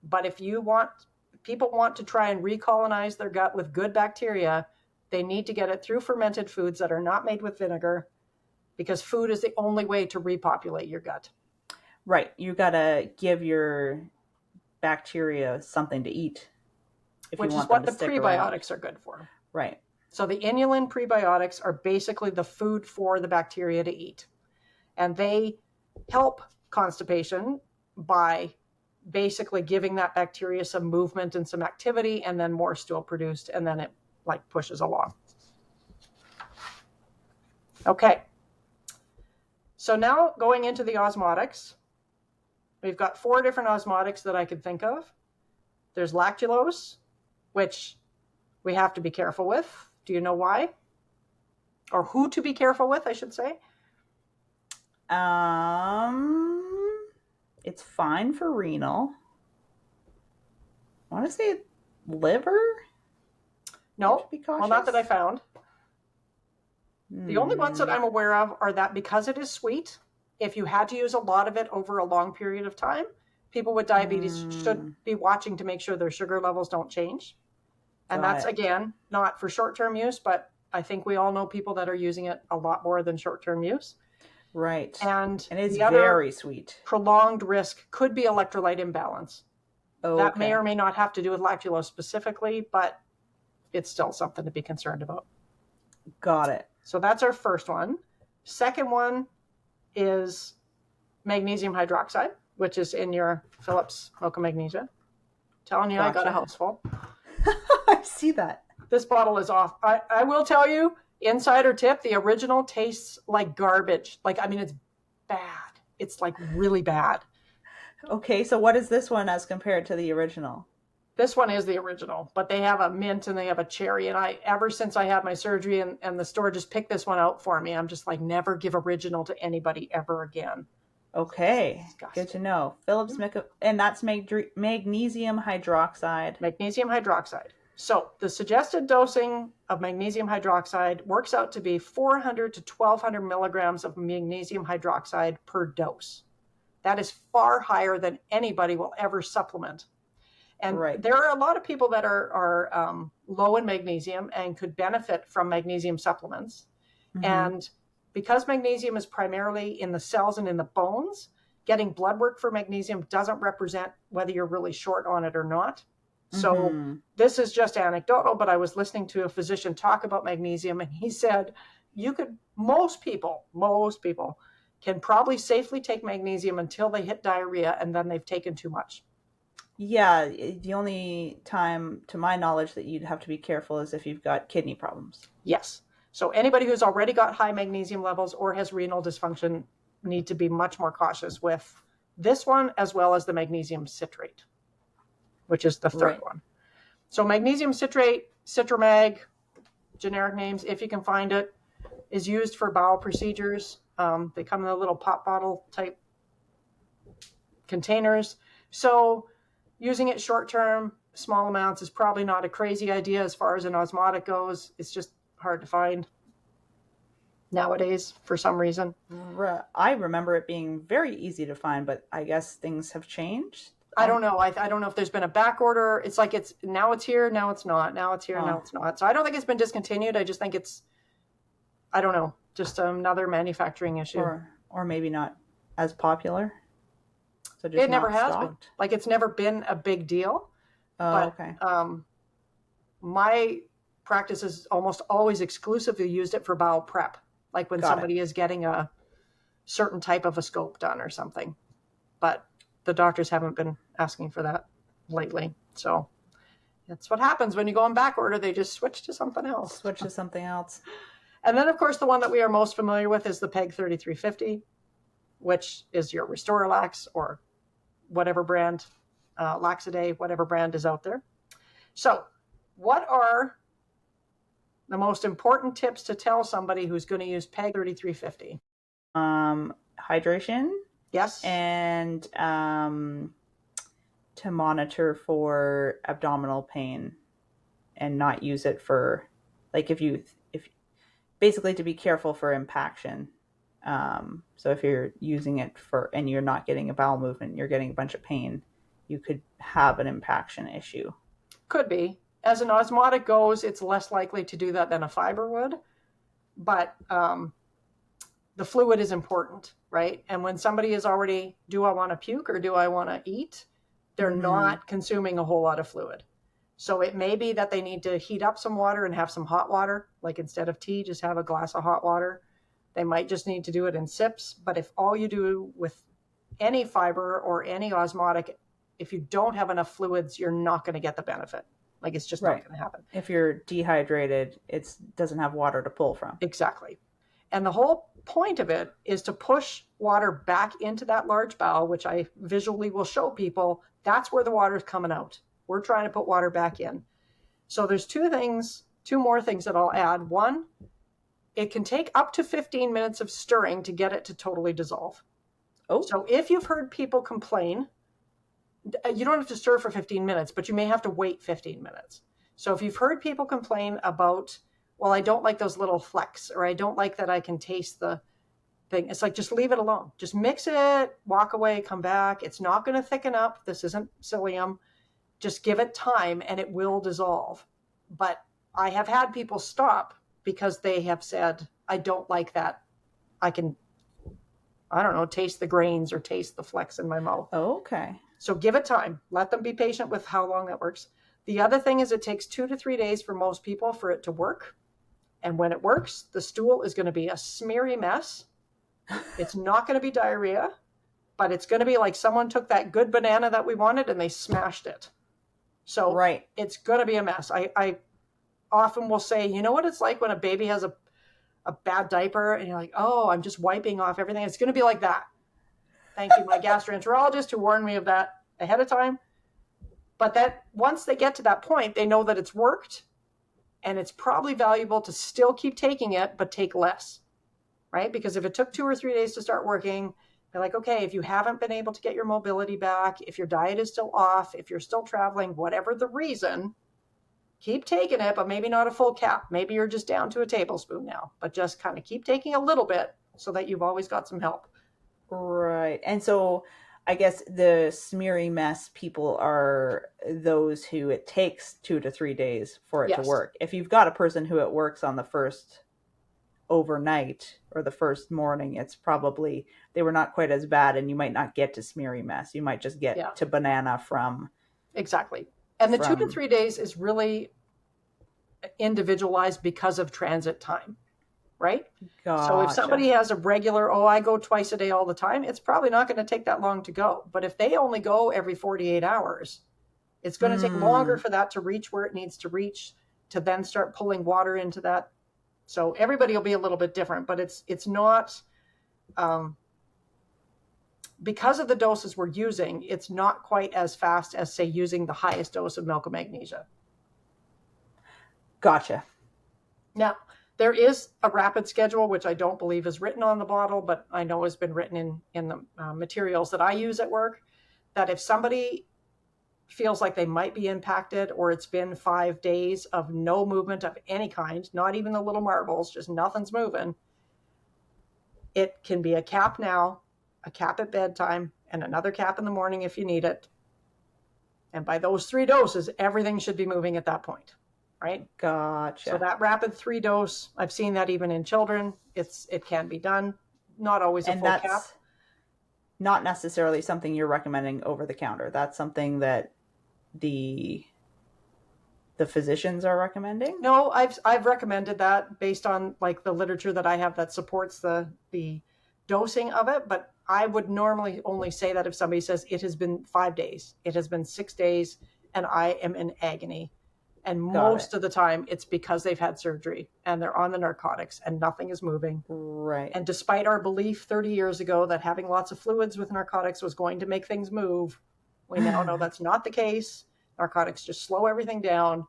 But if people want to try and recolonize their gut with good bacteria, they need to get it through fermented foods that are not made with vinegar, because food is the only way to repopulate your gut. Right. You got to give your bacteria something to eat. Which is what the prebiotics are good for. Right. So the inulin prebiotics are basically the food for the bacteria to eat. And they help constipation by basically giving that bacteria some movement and some activity, and then more stool produced, and then it like pushes along. Okay. So now going into the osmotics, we've got 4 different osmotics that I could think of. There's lactulose, which we have to be careful with. Do you know why? Or who to be careful with, I should say. It's fine for renal. I want to say liver. No, well, not that I found. The only ones that I'm aware of are that because it is sweet, if you had to use a lot of it over a long period of time, people with diabetes should be watching to make sure their sugar levels don't change. And that's, again, not for short-term use, but I think we all know people that are using it a lot more than short-term use. Right. And it's very sweet. Prolonged risk could be electrolyte imbalance. Okay. That may or may not have to do with lactulose specifically, but it's still something to be concerned about. Got it. So that's our first one. Second one is magnesium hydroxide, which is in your Philips Mocha Magnesia. Telling you, gotcha. I got a house full. I see that. This bottle is off. I will tell you, insider tip, the original tastes like garbage. Like, I mean, it's bad. It's like really bad. Okay, so what is this one as compared to the original? This one is the original, but they have a mint and they have a cherry. And ever since I had my surgery and the store just picked this one out for me, I'm just like, never give original to anybody ever again. Okay, good to know. Philips and that's magnesium hydroxide. Magnesium hydroxide. So the suggested dosing of magnesium hydroxide works out to be 400 to 1,200 milligrams of magnesium hydroxide per dose. That is far higher than anybody will ever supplement. And there are a lot of people that are low in magnesium and could benefit from magnesium supplements. Mm-hmm. And because magnesium is primarily in the cells and in the bones, getting blood work for magnesium doesn't represent whether you're really short on it or not. So this is just anecdotal, but I was listening to a physician talk about magnesium, and he said most people can probably safely take magnesium until they hit diarrhea, and then they've taken too much. Yeah, the only time, to my knowledge, that you'd have to be careful is if you've got kidney problems. Yes. So anybody who's already got high magnesium levels or has renal dysfunction need to be much more cautious with this one, as well as the magnesium citrate, which is the third one. So magnesium citrate, Citramag, generic names, if you can find it, is used for bowel procedures. They come in a little pop bottle type containers. So using it short term, small amounts is probably not a crazy idea as far as an osmotic goes. It's just hard to find nowadays for some reason. I remember it being very easy to find, but I guess things have changed. I don't know. I don't know if there's been a back order. It's like now it's here, now it's not. Now it's here, now it's not. So I don't think it's been discontinued. I just think it's, I don't know, just another manufacturing issue. Or maybe not as popular. So just it never has been. Like it's never been a big deal. Oh, okay. My practice has almost always exclusively used it for bowel prep. Like when somebody is getting a certain type of a scope done or something. But the doctors haven't been asking for that lately. So that's what happens when you go on back order. They just switch to something else. And then, of course, the one that we are most familiar with is the PEG 3350, which is your Restore-Lax or whatever brand, Laxaday, whatever brand is out there. So what are the most important tips to tell somebody who's going to use PEG 3350? Hydration. Yes. And to monitor for abdominal pain and not use it for, like, if basically to be careful for impaction. So if you're using it and you're not getting a bowel movement, you're getting a bunch of pain, you could have an impaction issue. Could be. As an osmotic goes, it's less likely to do that than a fiber would. But the fluid is important, right? And when somebody is already, do I want to puke or do I want to eat? They're not consuming a whole lot of fluid. So it may be that they need to heat up some water and have some hot water. Like instead of tea, just have a glass of hot water. They might just need to do it in sips. But if all you do with any fiber or any osmotic, if you don't have enough fluids, you're not going to get the benefit. Like it's just not going to happen. If you're dehydrated, it doesn't have water to pull from. Exactly. And the whole point of it is to push water back into that large bowel, which I visually will show people. That's where the water is coming out. We're trying to put water back in. So there's two more things that I'll add. One, it can take up to 15 minutes of stirring to get it to totally dissolve. Oh. So if you've heard people complain, you don't have to stir for 15 minutes, but you may have to wait 15 minutes. So if you've heard people complain about, well, I don't like those little flecks, or I don't like that I can taste the thing. It's like, just leave it alone. Just mix it, walk away, come back. It's not going to thicken up. This isn't psyllium. Just give it time and it will dissolve. But I have had people stop because they have said, I don't like that. I don't know, taste the grains or taste the flecks in my mouth. Oh, okay. So give it time. Let them be patient with how long that works. The other thing is it takes 2 to 3 days for most people for it to work. And when it works, the stool is going to be a smeary mess. It's not going to be diarrhea, but it's going to be like someone took that good banana that we wanted and they smashed it. So It's going to be a mess. I often will say, you know what it's like when a baby has a bad diaper and you're like, oh, I'm just wiping off everything. It's going to be like that. Thank you, my gastroenterologist, who warned me of that ahead of time. But that once they get to that point, they know that it's worked, and it's probably valuable to still keep taking it, but take less, right? Because if it took 2 or 3 days to start working, they're like, okay, if you haven't been able to get your mobility back, if your diet is still off, if you're still traveling, whatever the reason, keep taking it, but maybe not a full cap. Maybe you're just down to a tablespoon now, but just kind of keep taking a little bit so that you've always got some help. Right. And so I guess the smeary mess people are those who it takes 2 to 3 days for it to work. If you've got a person who it works on the first overnight or the first morning, it's probably they were not quite as bad, and you might not get to smeary mess. You might just get to banana from. Exactly. And the 2 to 3 days is really individualized because of transit time. Right? Gotcha. So if somebody has a regular, I go twice a day all the time, it's probably not going to take that long to go. But if they only go every 48 hours, it's going to take longer for that to reach where it needs to reach, to then start pulling water into that. So everybody will be a little bit different, but it's not, because of the doses we're using, it's not quite as fast as, say, using the highest dose of milk of magnesia. Gotcha. Now, there is a rapid schedule, which I don't believe is written on the bottle, but I know has been written in the materials that I use at work, that if somebody feels like they might be impacted, or it's been 5 days of no movement of any kind, not even the little marbles, just nothing's moving, it can be a cap now, a cap at bedtime, and another cap in the morning if you need it. And by those 3 doses, everything should be moving at that point, right? Gotcha. So that rapid 3 dose, I've seen that even in children. It can be done. Not always a And full that's cap. not necessarily something you're recommending over the counter. That's something that the physicians are recommending? No, I've recommended that based on like the literature that I have that supports the dosing of it. But I would normally only say that if somebody says it has been 5 days, it has been 6 days, and I am in agony. And most of the time it's because they've had surgery and they're on the narcotics and nothing is moving. Right. And despite our belief 30 years ago that having lots of fluids with narcotics was going to make things move, we now know that's not the case. Narcotics just slow everything down.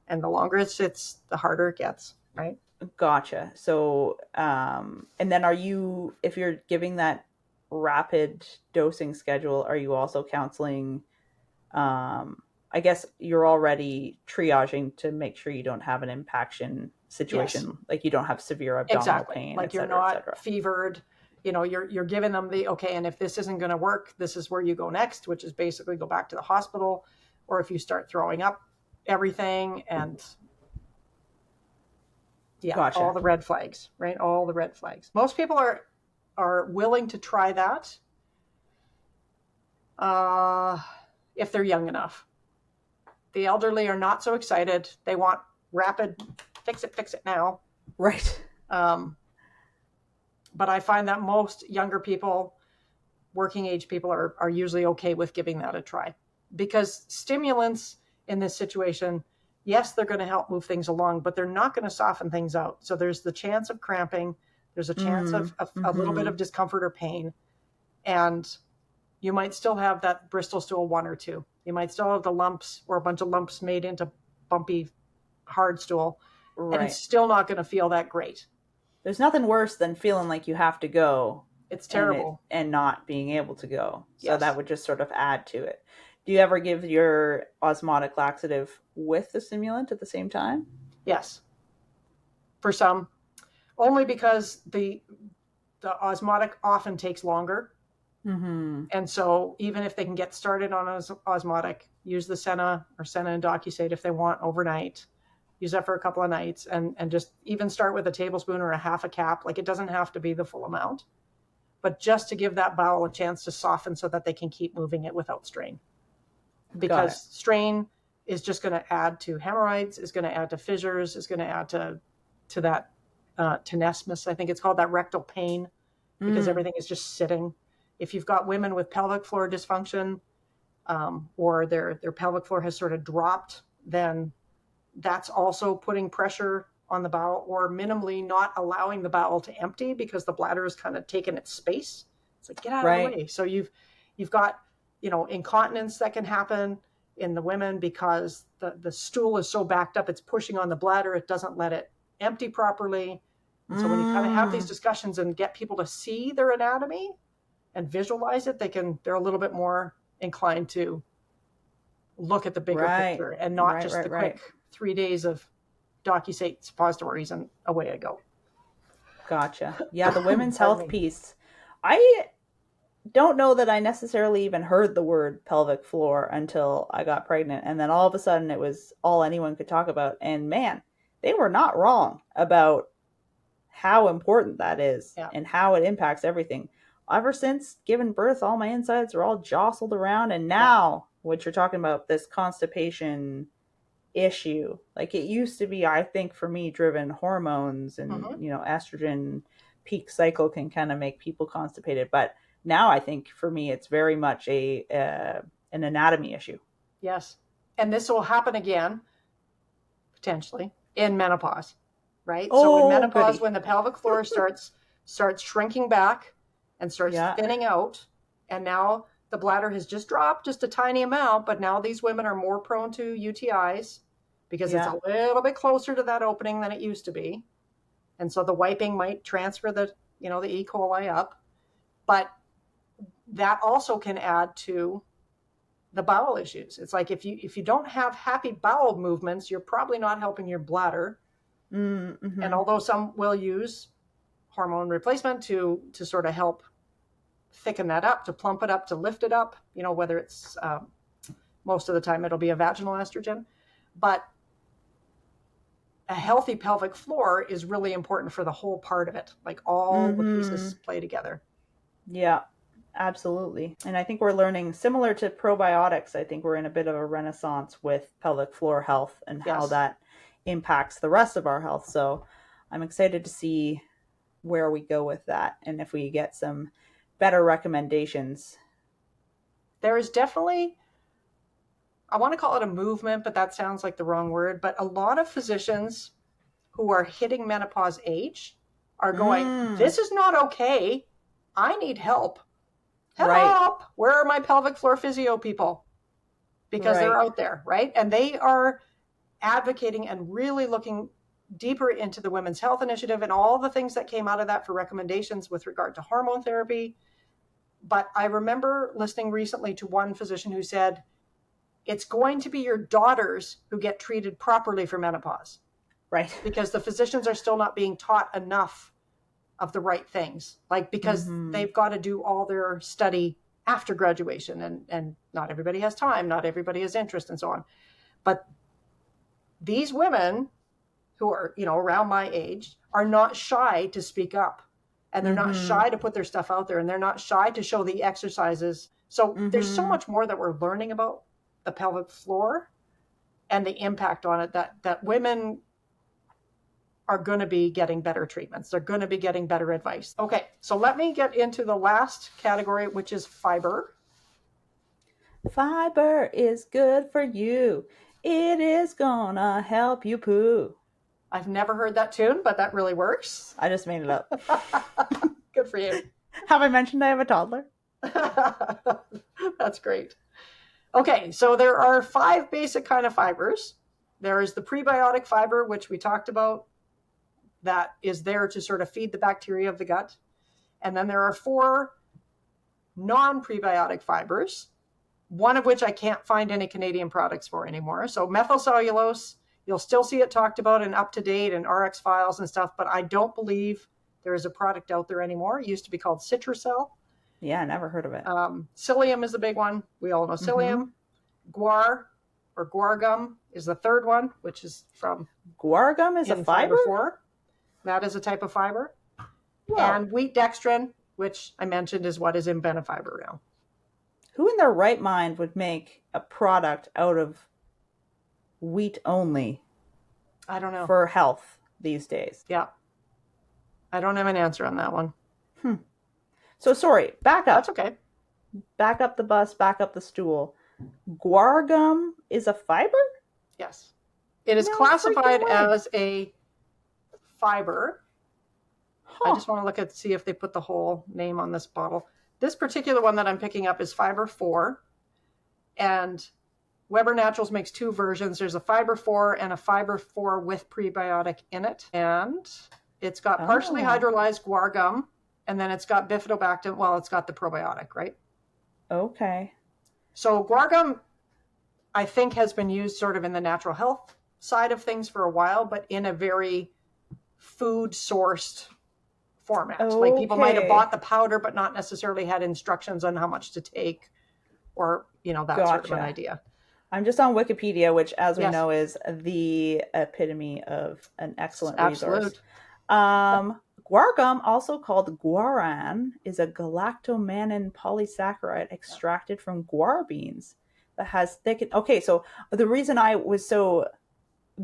And the longer it sits, the harder it gets, right? Gotcha. So, and then if you're giving that rapid dosing schedule, are you also counseling, I guess you're already triaging to make sure you don't have an impaction situation, yes. Like you don't have severe abdominal pain, like you're not fevered. You're giving them okay, and if this isn't going to work, this is where you go next, which is basically go back to the hospital, or if you start throwing up everything, and gotcha. All the red flags, right? All the red flags. Most people are willing to try that if they're young enough. The elderly are not so excited. They want rapid, fix it now. Right. But I find that most younger people, working age people, are usually okay with giving that a try, because stimulants in this situation, yes, they're going to help move things along, but they're not going to soften things out. So there's the chance of cramping. There's a chance of a little bit of discomfort or pain. And you might still have that Bristol stool 1 or 2. You might still have the lumps or a bunch of lumps made into bumpy, hard stool. Right. And it's still not going to feel that great. There's nothing worse than feeling like you have to go. It's terrible. And not being able to go. So that would just sort of add to it. Do you ever give your osmotic laxative with the stimulant at the same time? Yes. For some. Only because the osmotic often takes longer. Mm-hmm. And so even if they can get started on osmotic, use the Senna or Senna and Docusate if they want overnight. Use that for a couple of nights and just even start with a tablespoon or a half a cap. Like, it doesn't have to be the full amount, but just to give that bowel a chance to soften so that they can keep moving it without strain. Because strain is just going to add to hemorrhoids, is going to add to fissures, is going to add to that tenesmus. I think it's called that rectal pain, because everything is just sitting. If you've got women with pelvic floor dysfunction, or their pelvic floor has sort of dropped, then that's also putting pressure on the bowel, or minimally not allowing the bowel to empty because the bladder is kind of taking its space. It's like, get out of the way. So you've got, incontinence that can happen in the women because the stool is so backed up, it's pushing on the bladder. It doesn't let it empty properly. And so when you kind of have these discussions and get people to see their anatomy and visualize it, they're a little bit more inclined to look at the bigger picture and not just the quick 3 days of Docusate suppositories and away I go. Gotcha. Yeah, the women's health piece. I don't know that I necessarily even heard the word pelvic floor until I got pregnant. And then all of a sudden it was all anyone could talk about. And man, they were not wrong about how important that is and how it impacts everything. Ever since giving birth, all my insides are all jostled around. And now what you're talking about, this constipation issue, like it used to be, I think for me, driven hormones and, estrogen peak cycle can kind of make people constipated. But now I think for me, it's very much an anatomy issue. Yes. And this will happen again, potentially, in menopause, right? So in menopause, when the pelvic floor starts shrinking back and starts thinning out, and now the bladder has just dropped just a tiny amount, but now these women are more prone to UTIs because it's a little bit closer to that opening than it used to be. And so the wiping might transfer the E. coli up, but that also can add to the bowel issues. It's like if you don't have happy bowel movements, you're probably not helping your bladder. Mm-hmm. And although some will use hormone replacement to sort of help thicken that up, to plump it up, to lift it up, whether it's most of the time it'll be a vaginal estrogen, but a healthy pelvic floor is really important for the whole part of it. Like all the pieces play together. Yeah, absolutely. And I think we're learning, similar to probiotics, I think we're in a bit of a renaissance with pelvic floor health and how that impacts the rest of our health. So I'm excited to see where we go with that and if we get some better recommendations. There is definitely, I want to call it a movement, but that sounds like the wrong word, but a lot of physicians who are hitting menopause age are going, this is not okay. I need help. Help! Right. Where are my pelvic floor physio people? Because they're out there, right? And they are advocating and really looking deeper into the Women's Health Initiative and all the things that came out of that for recommendations with regard to hormone therapy. But I remember listening recently to one physician who said, it's going to be your daughters who get treated properly for menopause. Right. Because the physicians are still not being taught enough of the right things. Like, because they've got to do all their study after graduation and not everybody has time, not everybody has interest and so on. But these women who are, around my age are not shy to speak up, and they're not shy to put their stuff out there, and they're not shy to show the exercises. So there's so much more that we're learning about the pelvic floor and the impact on it that women are going to be getting better treatments. They're going to be getting better advice. Okay, so let me get into the last category, which is fiber. Fiber is good for you. It is gonna help you poo. I've never heard that tune, but that really works. I just made it up. Good for you. Have I mentioned I have a toddler? That's great. Okay, so there are 5 basic kind of fibers. There is the prebiotic fiber, which we talked about, that is there to sort of feed the bacteria of the gut. And then there are 4 non-prebiotic fibers, one of which I can't find any Canadian products for anymore. So methylcellulose, you'll still see it talked about in UpToDate and RX files and stuff, but I don't believe there is a product out there anymore. It used to be called Citracel. Yeah, I never heard of it. Psyllium is the big one. We all know psyllium. Guar or guar gum is the third one, which is from... Guar gum is a fiber? 4. That is a type of fiber. Whoa. And wheat dextrin, which I mentioned is what is in Benefiber now. Who in their right mind would make a product out of wheat only? I don't know. For health these days. Yeah. I don't have an answer on that one. So sorry, back up. That's okay. Back up the bus, back up the stool. Guar gum is a fiber? Yes. It is classified as a fiber. I just want to look at see if they put the whole name on this bottle. This particular one that I'm picking up is fiber 4. And Weber Naturals makes 2 versions. There's a fiber 4 and a fiber 4 with prebiotic in it. And it's got partially hydrolyzed guar gum. And then it's got bifidobacter. Well, it's got the probiotic, right? Okay. So guar gum, I think, has been used sort of in the natural health side of things for a while, but in a very food-sourced format. Okay. Like people might have bought the powder, but not necessarily had instructions on how much to take or, that sort of an idea. I'm just on Wikipedia, which, as we know, is the epitome of an excellent resource. Guar gum, also called guaran, is a galactomannan polysaccharide extracted from guar beans that has thickened. Okay, so the reason I was so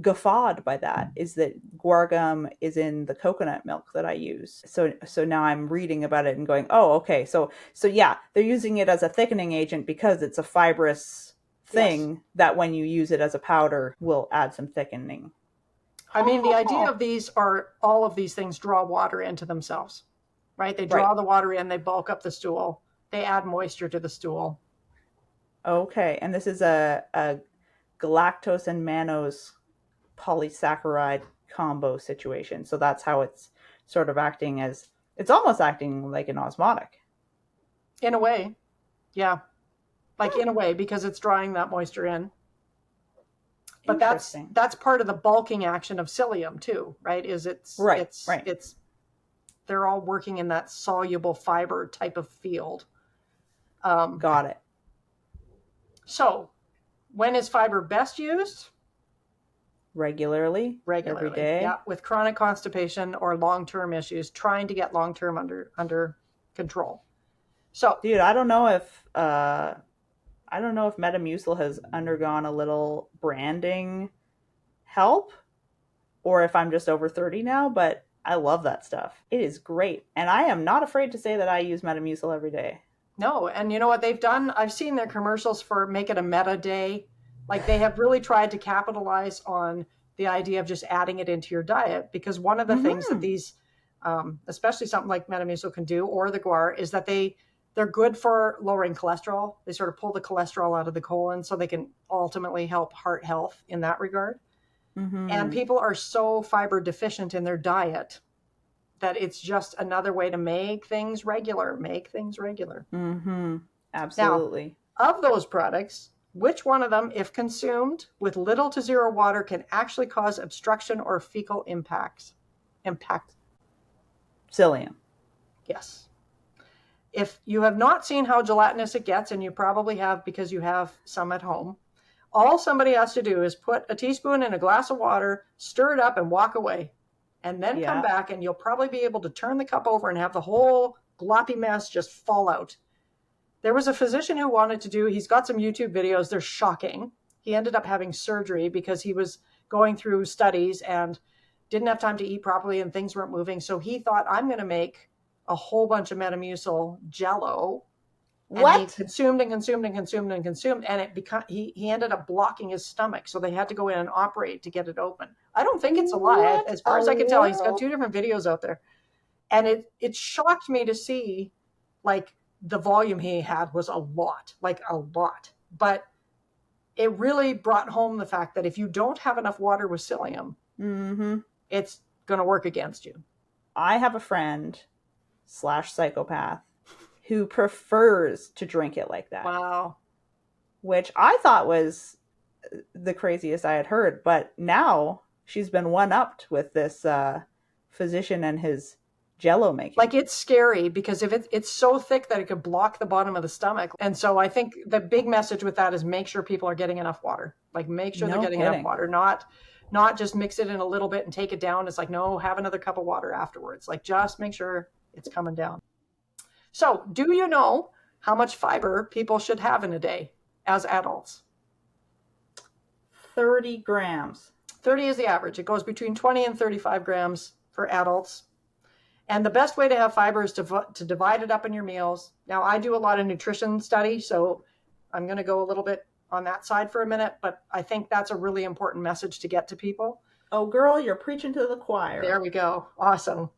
guffawed by that is that guar gum is in the coconut milk that I use. So now I'm reading about it and going, oh, okay. So yeah, they're using it as a thickening agent because it's a fibrous thing that when you use it as a powder will add some thickening. I mean, the idea of these are all of these things draw water into themselves, right? They draw the water in, they bulk up the stool, they add moisture to the stool. Okay, and this is a galactose and mannose polysaccharide combo situation. So that's how it's sort of acting as, it's almost acting like an osmotic. In a way, yeah. like in a way, because it's drawing that moisture in. But Interesting. that's part of the bulking action of psyllium too, right? Right. They're all working in that soluble fiber type of field. Got it. So when is fiber best used? Regularly, every day. Yeah, with chronic constipation or long-term issues, trying to get long-term under control. So, dude, I don't know if Metamucil has undergone a little branding help, or if I'm just over 30 now, but I love that stuff. It is great, and I am not afraid to say that I use Metamucil every day. No, and you know what they've done? I've seen their commercials for Make It a Meta Day. Like, they have really tried to capitalize on the idea of just adding it into your diet, because one of the things that these, especially something like Metamucil can do, or the guar, is that they're good for lowering cholesterol. They sort of pull the cholesterol out of the colon, so they can ultimately help heart health in that regard. And people are so fiber deficient in their diet that it's just another way to make things regular. Absolutely. Now, of those products, which one of them, if consumed with little to zero water, can actually cause obstruction or fecal impact? Psyllium. Yes. If you have not seen how gelatinous it gets, and you probably have because you have some at home, all somebody has to do is put a teaspoon in a glass of water, stir it up, and walk away. And then come back, and you'll probably be able to turn the cup over and have the whole gloppy mess just fall out. There was a physician who wanted to do, he's got some YouTube videos, they're shocking. He ended up having surgery because he was going through studies and didn't have time to eat properly and things weren't moving. So he thought, I'm going to make a whole bunch of Metamucil Jello. What? And he consumed, and he ended up blocking his stomach. So they had to go in and operate to get it open. I don't think it's a lie. As far as I can tell, he's got 2 different videos out there. And it shocked me to see, like, the volume he had was a lot. But it really brought home the fact that if you don't have enough water with psyllium, it's going to work against you. I have a friend / psychopath who prefers to drink it like that. Wow. Which I thought was the craziest I had heard. But now she's been one-upped with this physician and his Jello making. Like, it's scary because if it's so thick that it could block the bottom of the stomach. And so I think the big message with that is make sure people are getting enough water. Like, make sure they're getting enough water, not just mix it in a little bit and take it down. It's like, no, have another cup of water afterwards. Like, just make sure it's coming down. So, do you know how much fiber people should have in a day as adults? 30 grams. 30 is the average. It goes between 20 and 35 grams for adults. And the best way to have fiber is to divide it up in your meals. Now, I do a lot of nutrition study, so I'm going to go a little bit on that side for a minute, but I think that's a really important message to get to people. Oh, girl, you're preaching to the choir. There we go. Awesome.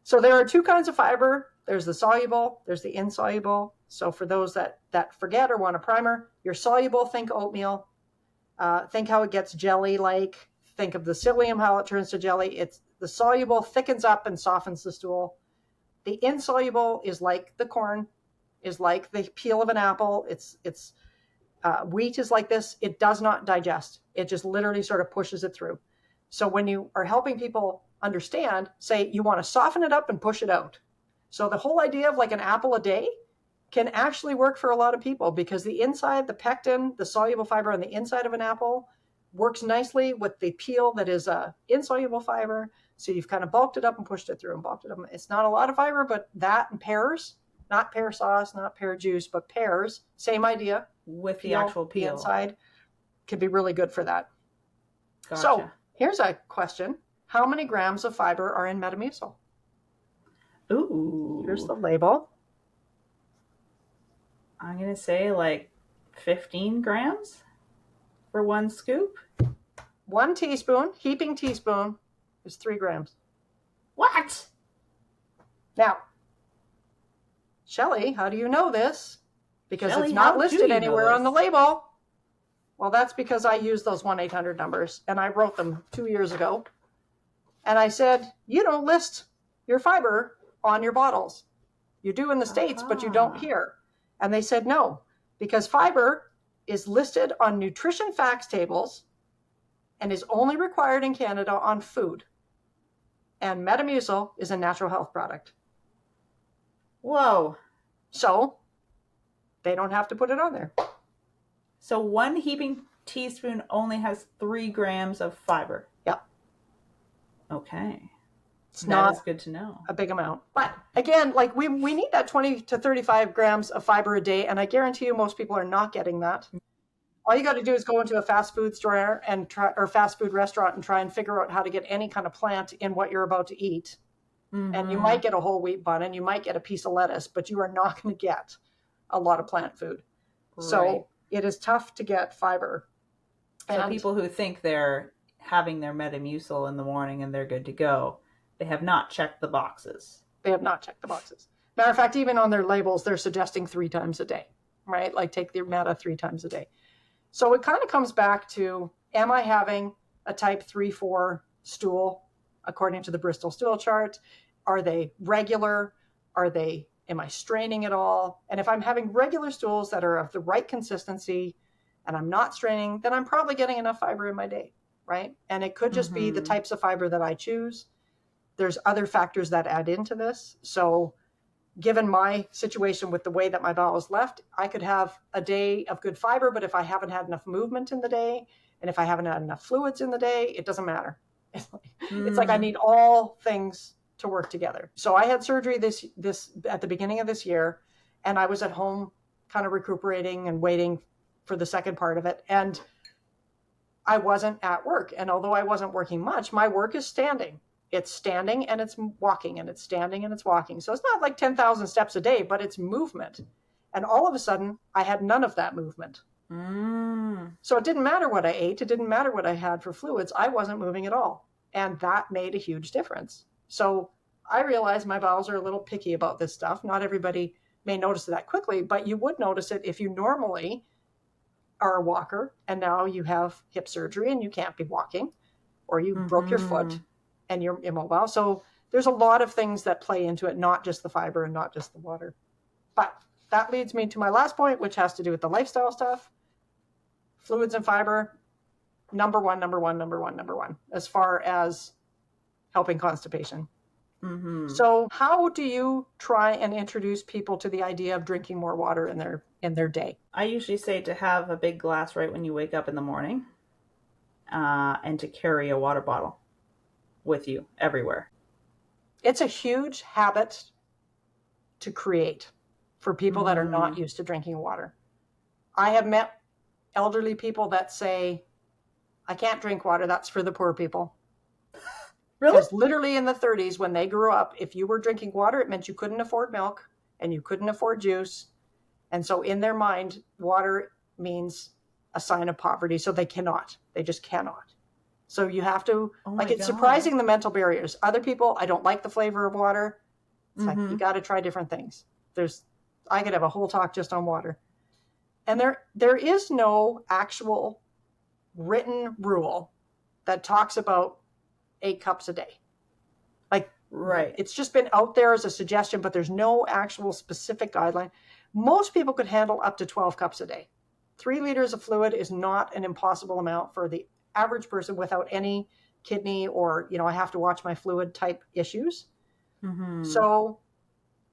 So there are 2 kinds of fiber. There's the soluble, there's the insoluble. So for those that forget or want a primer, your soluble, think oatmeal. Think how it gets jelly-like. Think of the psyllium, how it turns to jelly. It's the soluble thickens up and softens the stool. The insoluble is like the corn, is like the peel of an apple. Wheat is like this. It does not digest. It just literally sort of pushes it through. So when you are helping people understand, say you want to soften it up and push it out. So the whole idea of like an apple a day can actually work for a lot of people because the inside, the pectin, the soluble fiber on the inside of an apple works nicely with the peel that is a insoluble fiber. So you've kind of bulked it up and pushed it through and bulked it up. It's not a lot of fiber, but that and pears, not pear sauce, not pear juice, but pears, same idea. With the actual peel. The inside can be really good for that. Gotcha. So here's a question. How many grams of fiber are in Metamucil? Ooh. Here's the label. I'm going to say like 15 grams for 1 scoop. 1 teaspoon, heaping teaspoon, is 3 grams. What? Now, Shelley, how do you know this? Because Shelley, it's not how do listed you anywhere know on the this? label. Well, that's because I used those 1-800 numbers, and I wrote them 2 years ago. And I said, you don't list your fiber on your bottles. You do in the States, but you don't here. And they said no, because fiber is listed on nutrition facts tables and is only required in Canada on food. And Metamucil is a natural health product. Whoa. So they don't have to put it on there. So 1 heaping teaspoon only has 3 grams of fiber. Yep. Okay. It's not is good to know. A big amount. But again, like we need that 20 to 35 grams of fiber a day. And I guarantee you most people are not getting that. All you got to do is go into a fast food store or fast food restaurant and try and figure out how to get any kind of plant in what you're about to eat. Mm-hmm. And you might get a whole wheat bun and you might get a piece of lettuce, but you are not going to get a lot of plant food. Right. So it is tough to get fiber. So people who think they're having their Metamucil in the morning and they're good to go, they have not checked the boxes. They have not checked the boxes. Matter of fact, even on their labels, they're suggesting 3 times a day, right? Like take the Meta 3 times a day. So it kind of comes back to, am I having a type 3-4 stool according to the Bristol stool chart? Are they regular? Am I straining at all? And if I'm having regular stools that are of the right consistency and I'm not straining, then I'm probably getting enough fiber in my day, right? And it could just be the types of fiber that I choose. There's other factors that add into this. So given my situation with the way that my bowels left, I could have a day of good fiber, but if I haven't had enough movement in the day, and if I haven't had enough fluids in the day, it doesn't matter. It's like I need all things to work together. So I had surgery this at the beginning of this year, and I was at home kind of recuperating and waiting for the second part of it. And I wasn't at work. And although I wasn't working much, my work is standing. It's standing and it's walking, and it's standing and it's walking. So it's not like 10,000 steps a day, but it's movement. And all of a sudden, I had none of that movement. So it didn't matter what I ate. It didn't matter what I had for fluids. I wasn't moving at all. And that made a huge difference. So I realized my bowels are a little picky about this stuff. Not everybody may notice it that quickly, but you would notice it if you normally are a walker and now you have hip surgery and you can't be walking, or you broke your foot and you're immobile. So there's a lot of things that play into it, not just the fiber and not just the water. But that leads me to my last point, which has to do with the lifestyle stuff. Fluids and fiber, number one, as far as helping constipation. So how do you try and introduce people to the idea of drinking more water in their day? I usually say to have a big glass right when you wake up in the morning, and to carry a water bottle with you everywhere. It's a huge habit to create for people that are not used to drinking water. I have met elderly people that say, I can't drink water, that's for the poor people. Really? Because literally in the 30s, when they grew up, if you were drinking water, it meant you couldn't afford milk and you couldn't afford juice. And so in their mind, water means a sign of poverty. So they just cannot. So you have to, it's surprising the mental barriers. Other people, I don't like the flavor of water. It's like, you got to try different things. I could have a whole talk just on water. And there is no actual written rule that talks about 8 cups a day. Right. It's just been out there as a suggestion, but there's no actual specific guideline. Most people could handle up to 12 cups a day. 3 liters of fluid is not an impossible amount for the average person without any kidney or, I have to watch my fluid type issues. So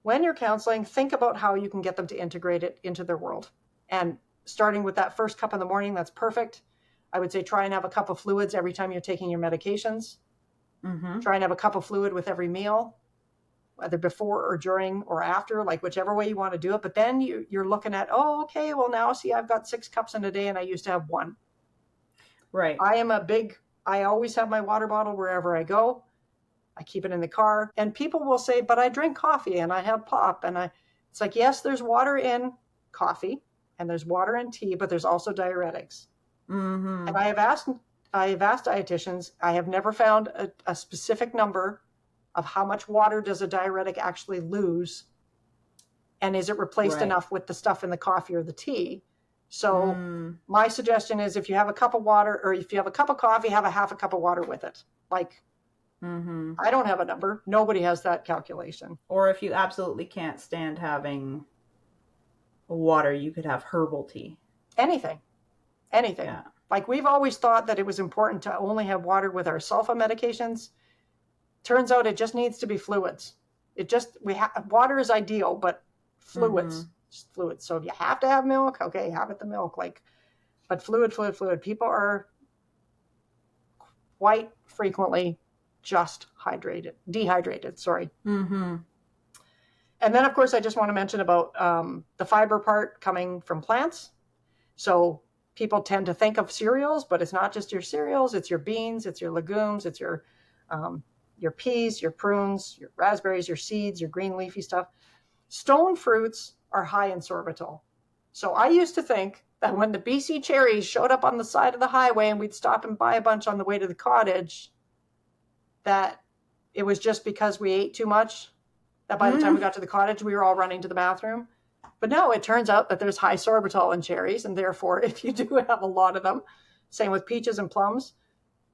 when you're counseling, think about how you can get them to integrate it into their world. And starting with that first cup in the morning, that's perfect. I would say try and have a cup of fluids every time you're taking your medications. Try and have a cup of fluid with every meal, whether before or during or after, whichever way you want to do it. But then you're looking at, now see, I've got 6 cups in a day and I used to have 1. Right. I always have my water bottle wherever I go. I keep it in the car. And people will say, but I drink coffee and I have pop. It's like, yes, there's water in coffee and there's water in tea, but there's also diuretics. And I have asked dietitians, I have never found a specific number of how much water does a diuretic actually lose, and is it replaced enough with the stuff in the coffee or the tea. So my suggestion is, if you have a cup of water, or if you have a cup of coffee, have a half a cup of water with it. I don't have a number. Nobody has that calculation. Or if you absolutely can't stand having water, you could have herbal tea. Anything. Yeah. Like, we've always thought that it was important to only have water with our sulfa medications. Turns out it just needs to be fluids. Water is ideal, but fluids, just fluids. So if you have to have milk, okay, have it the milk. But fluid. People are quite frequently just dehydrated. Sorry. Mm-hmm. And then, of course, I just want to mention about the fiber part coming from plants. So people tend to think of cereals, but it's not just your cereals. It's your beans, it's your legumes, it's your peas, your prunes, your raspberries, your seeds, your green leafy stuff. Stone fruits are high in sorbitol. So I used to think that when the BC cherries showed up on the side of the highway and we'd stop and buy a bunch on the way to the cottage, that it was just because we ate too much, that by the time we got to the cottage, we were all running to the bathroom. But no, it turns out that there's high sorbitol in cherries, and therefore, if you do have a lot of them, same with peaches and plums,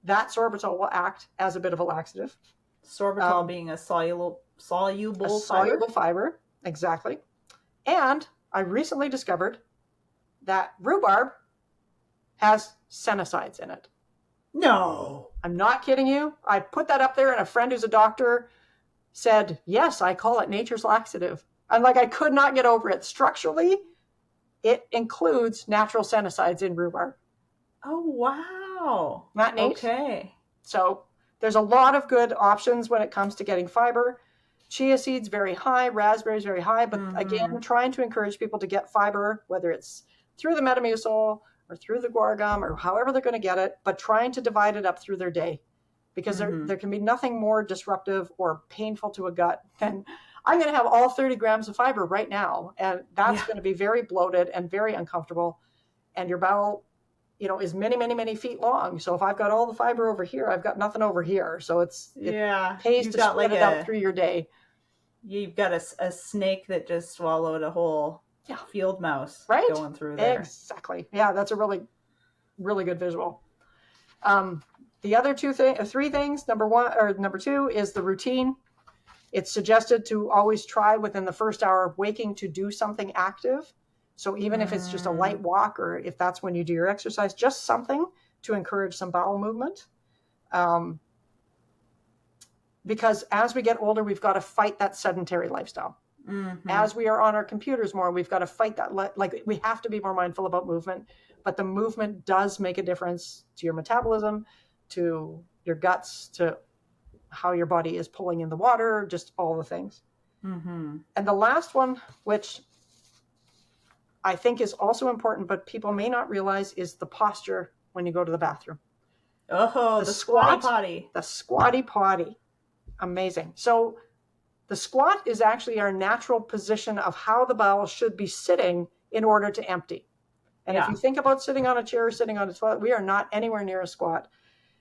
that sorbitol will act as a bit of a laxative. Sorbitol being a soluble fiber, exactly. And I recently discovered that rhubarb has senosides in it. No. I'm not kidding you. I put that up there, and a friend who's a doctor said, yes, I call it nature's laxative. I'm like, I could not get over it. Structurally, it includes natural senosides in rhubarb. Oh, wow. Not neat? Okay. So there's a lot of good options when it comes to getting fiber. Chia seeds, very high. Raspberries, very high. But again, trying to encourage people to get fiber, whether it's through the Metamucil or through the guar gum or however they're going to get it, but trying to divide it up through their day. Because there can be nothing more disruptive or painful to a gut than I'm going to have all 30 grams of fiber right now. And that's going to be very bloated and very uncomfortable. And your bowel, is many, many, many feet long. So if I've got all the fiber over here, I've got nothing over here. So it pays to split it out through your day. You've got a snake that just swallowed a whole field mouse going through there. Exactly. Yeah, that's a really, really good visual. The other three things, number two is the routine. It's suggested to always try within the first hour of waking to do something active. So even if it's just a light walk, or if that's when you do your exercise, just something to encourage some bowel movement. Because as we get older, we've got to fight that sedentary lifestyle. As we are on our computers more, we've got to fight that. We have to be more mindful about movement, but the movement does make a difference to your metabolism, to your guts, to how your body is pulling in the water, just all the things. And the last one, which I think is also important, but people may not realize, is the posture when you go to the bathroom. Oh, the squatty potty. The squatty potty. Amazing. So the squat is actually our natural position of how the bowel should be sitting in order to empty. And if you think about sitting on a chair or sitting on a toilet, we are not anywhere near a squat.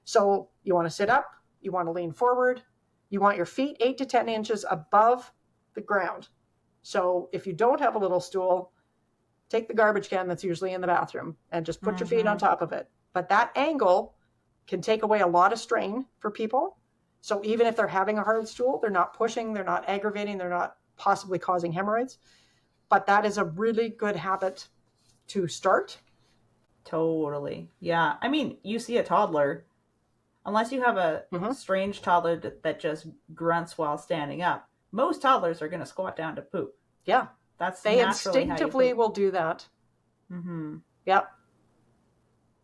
So you want to sit up, you want to lean forward, you want your feet 8 to 10 inches above the ground. So if you don't have a little stool, take the garbage can that's usually in the bathroom and just put your feet on top of it. But that angle can take away a lot of strain for people. So even if they're having a hard stool, they're not pushing, they're not aggravating, they're not possibly causing hemorrhoids. But that is a really good habit to start. Totally. Yeah. I mean, you see a toddler, unless you have a strange toddler that just grunts while standing up, most toddlers are going to squat down to poop. Yeah. They instinctively how will do that. Yep.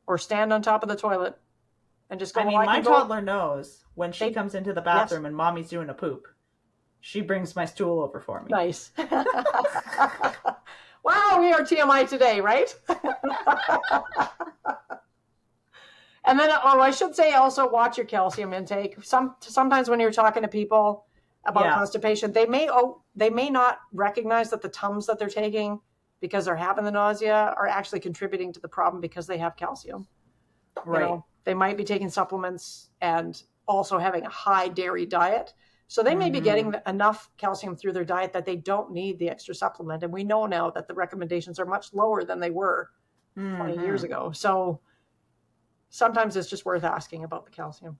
Or stand on top of the toilet and just go. My toddler knows when she comes into the bathroom and mommy's doing a poop. She brings my stool over for me. Nice. Wow, we are TMI today, right? And then, I should say also watch your calcium intake. Sometimes when you're talking to people about constipation, they may not recognize that the Tums that they're taking because they're having the nausea are actually contributing to the problem because they have calcium. Right. They might be taking supplements and also having a high dairy diet. So they may be getting enough calcium through their diet that they don't need the extra supplement. And we know now that the recommendations are much lower than they were 20 years ago. So sometimes it's just worth asking about the calcium.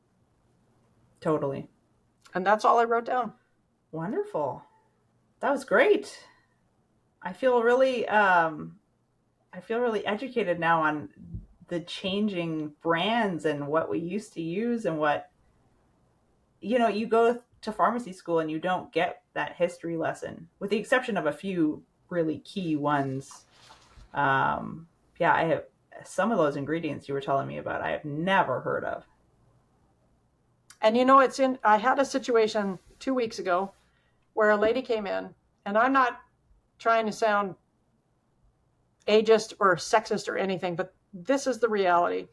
Totally. And that's all I wrote down. Wonderful. That was great. I feel really educated now on the changing brands and what we used to use and what, you go to pharmacy school and you don't get that history lesson, with the exception of a few really key ones. Yeah, I have some of those ingredients you were telling me about, I have never heard of. And I had a situation 2 weeks ago where a lady came in, and I'm not trying to sound ageist or sexist or anything, but this is the reality.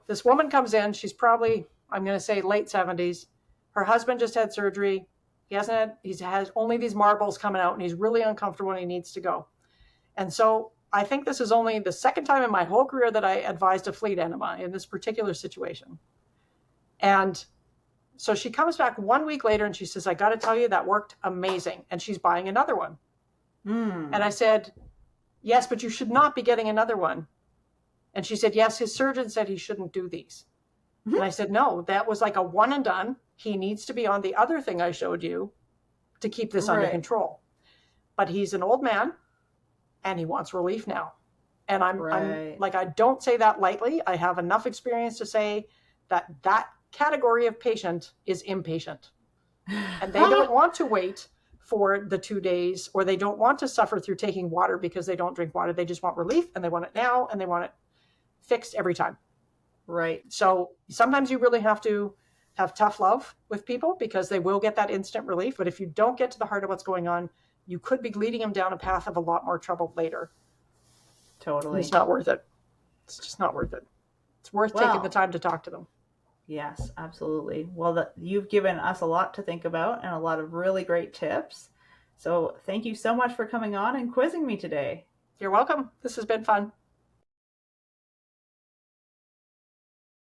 This woman comes in, she's probably, I'm going to say late 70s. Her husband just had surgery. He has only these marbles coming out, and he's really uncomfortable and he needs to go. And so I think this is only the second time in my whole career that I advised a fleet enema in this particular situation. And so she comes back 1 week later and she says, I got to tell you, that worked amazing. And she's buying another one. And I said, yes, but you should not be getting another one. And she said, yes, his surgeon said he shouldn't do these. And I said, no, that was like a one and done. He needs to be on the other thing I showed you to keep this under control. But he's an old man and he wants relief now. And I'm like, I don't say that lightly. I have enough experience to say that category of patient is impatient. And they don't want to wait for the 2 days, or they don't want to suffer through taking water because they don't drink water. They just want relief, and they want it now, and they want it fixed every time. Right. So sometimes you really have to have tough love with people because they will get that instant relief. But if you don't get to the heart of what's going on, you could be leading them down a path of a lot more trouble later. Totally. And it's not worth it. It's just not worth it. It's worth taking the time to talk to them. Yes, absolutely. Well, you've given us a lot to think about and a lot of really great tips. So thank you so much for coming on and quizzing me today. You're welcome. This has been fun.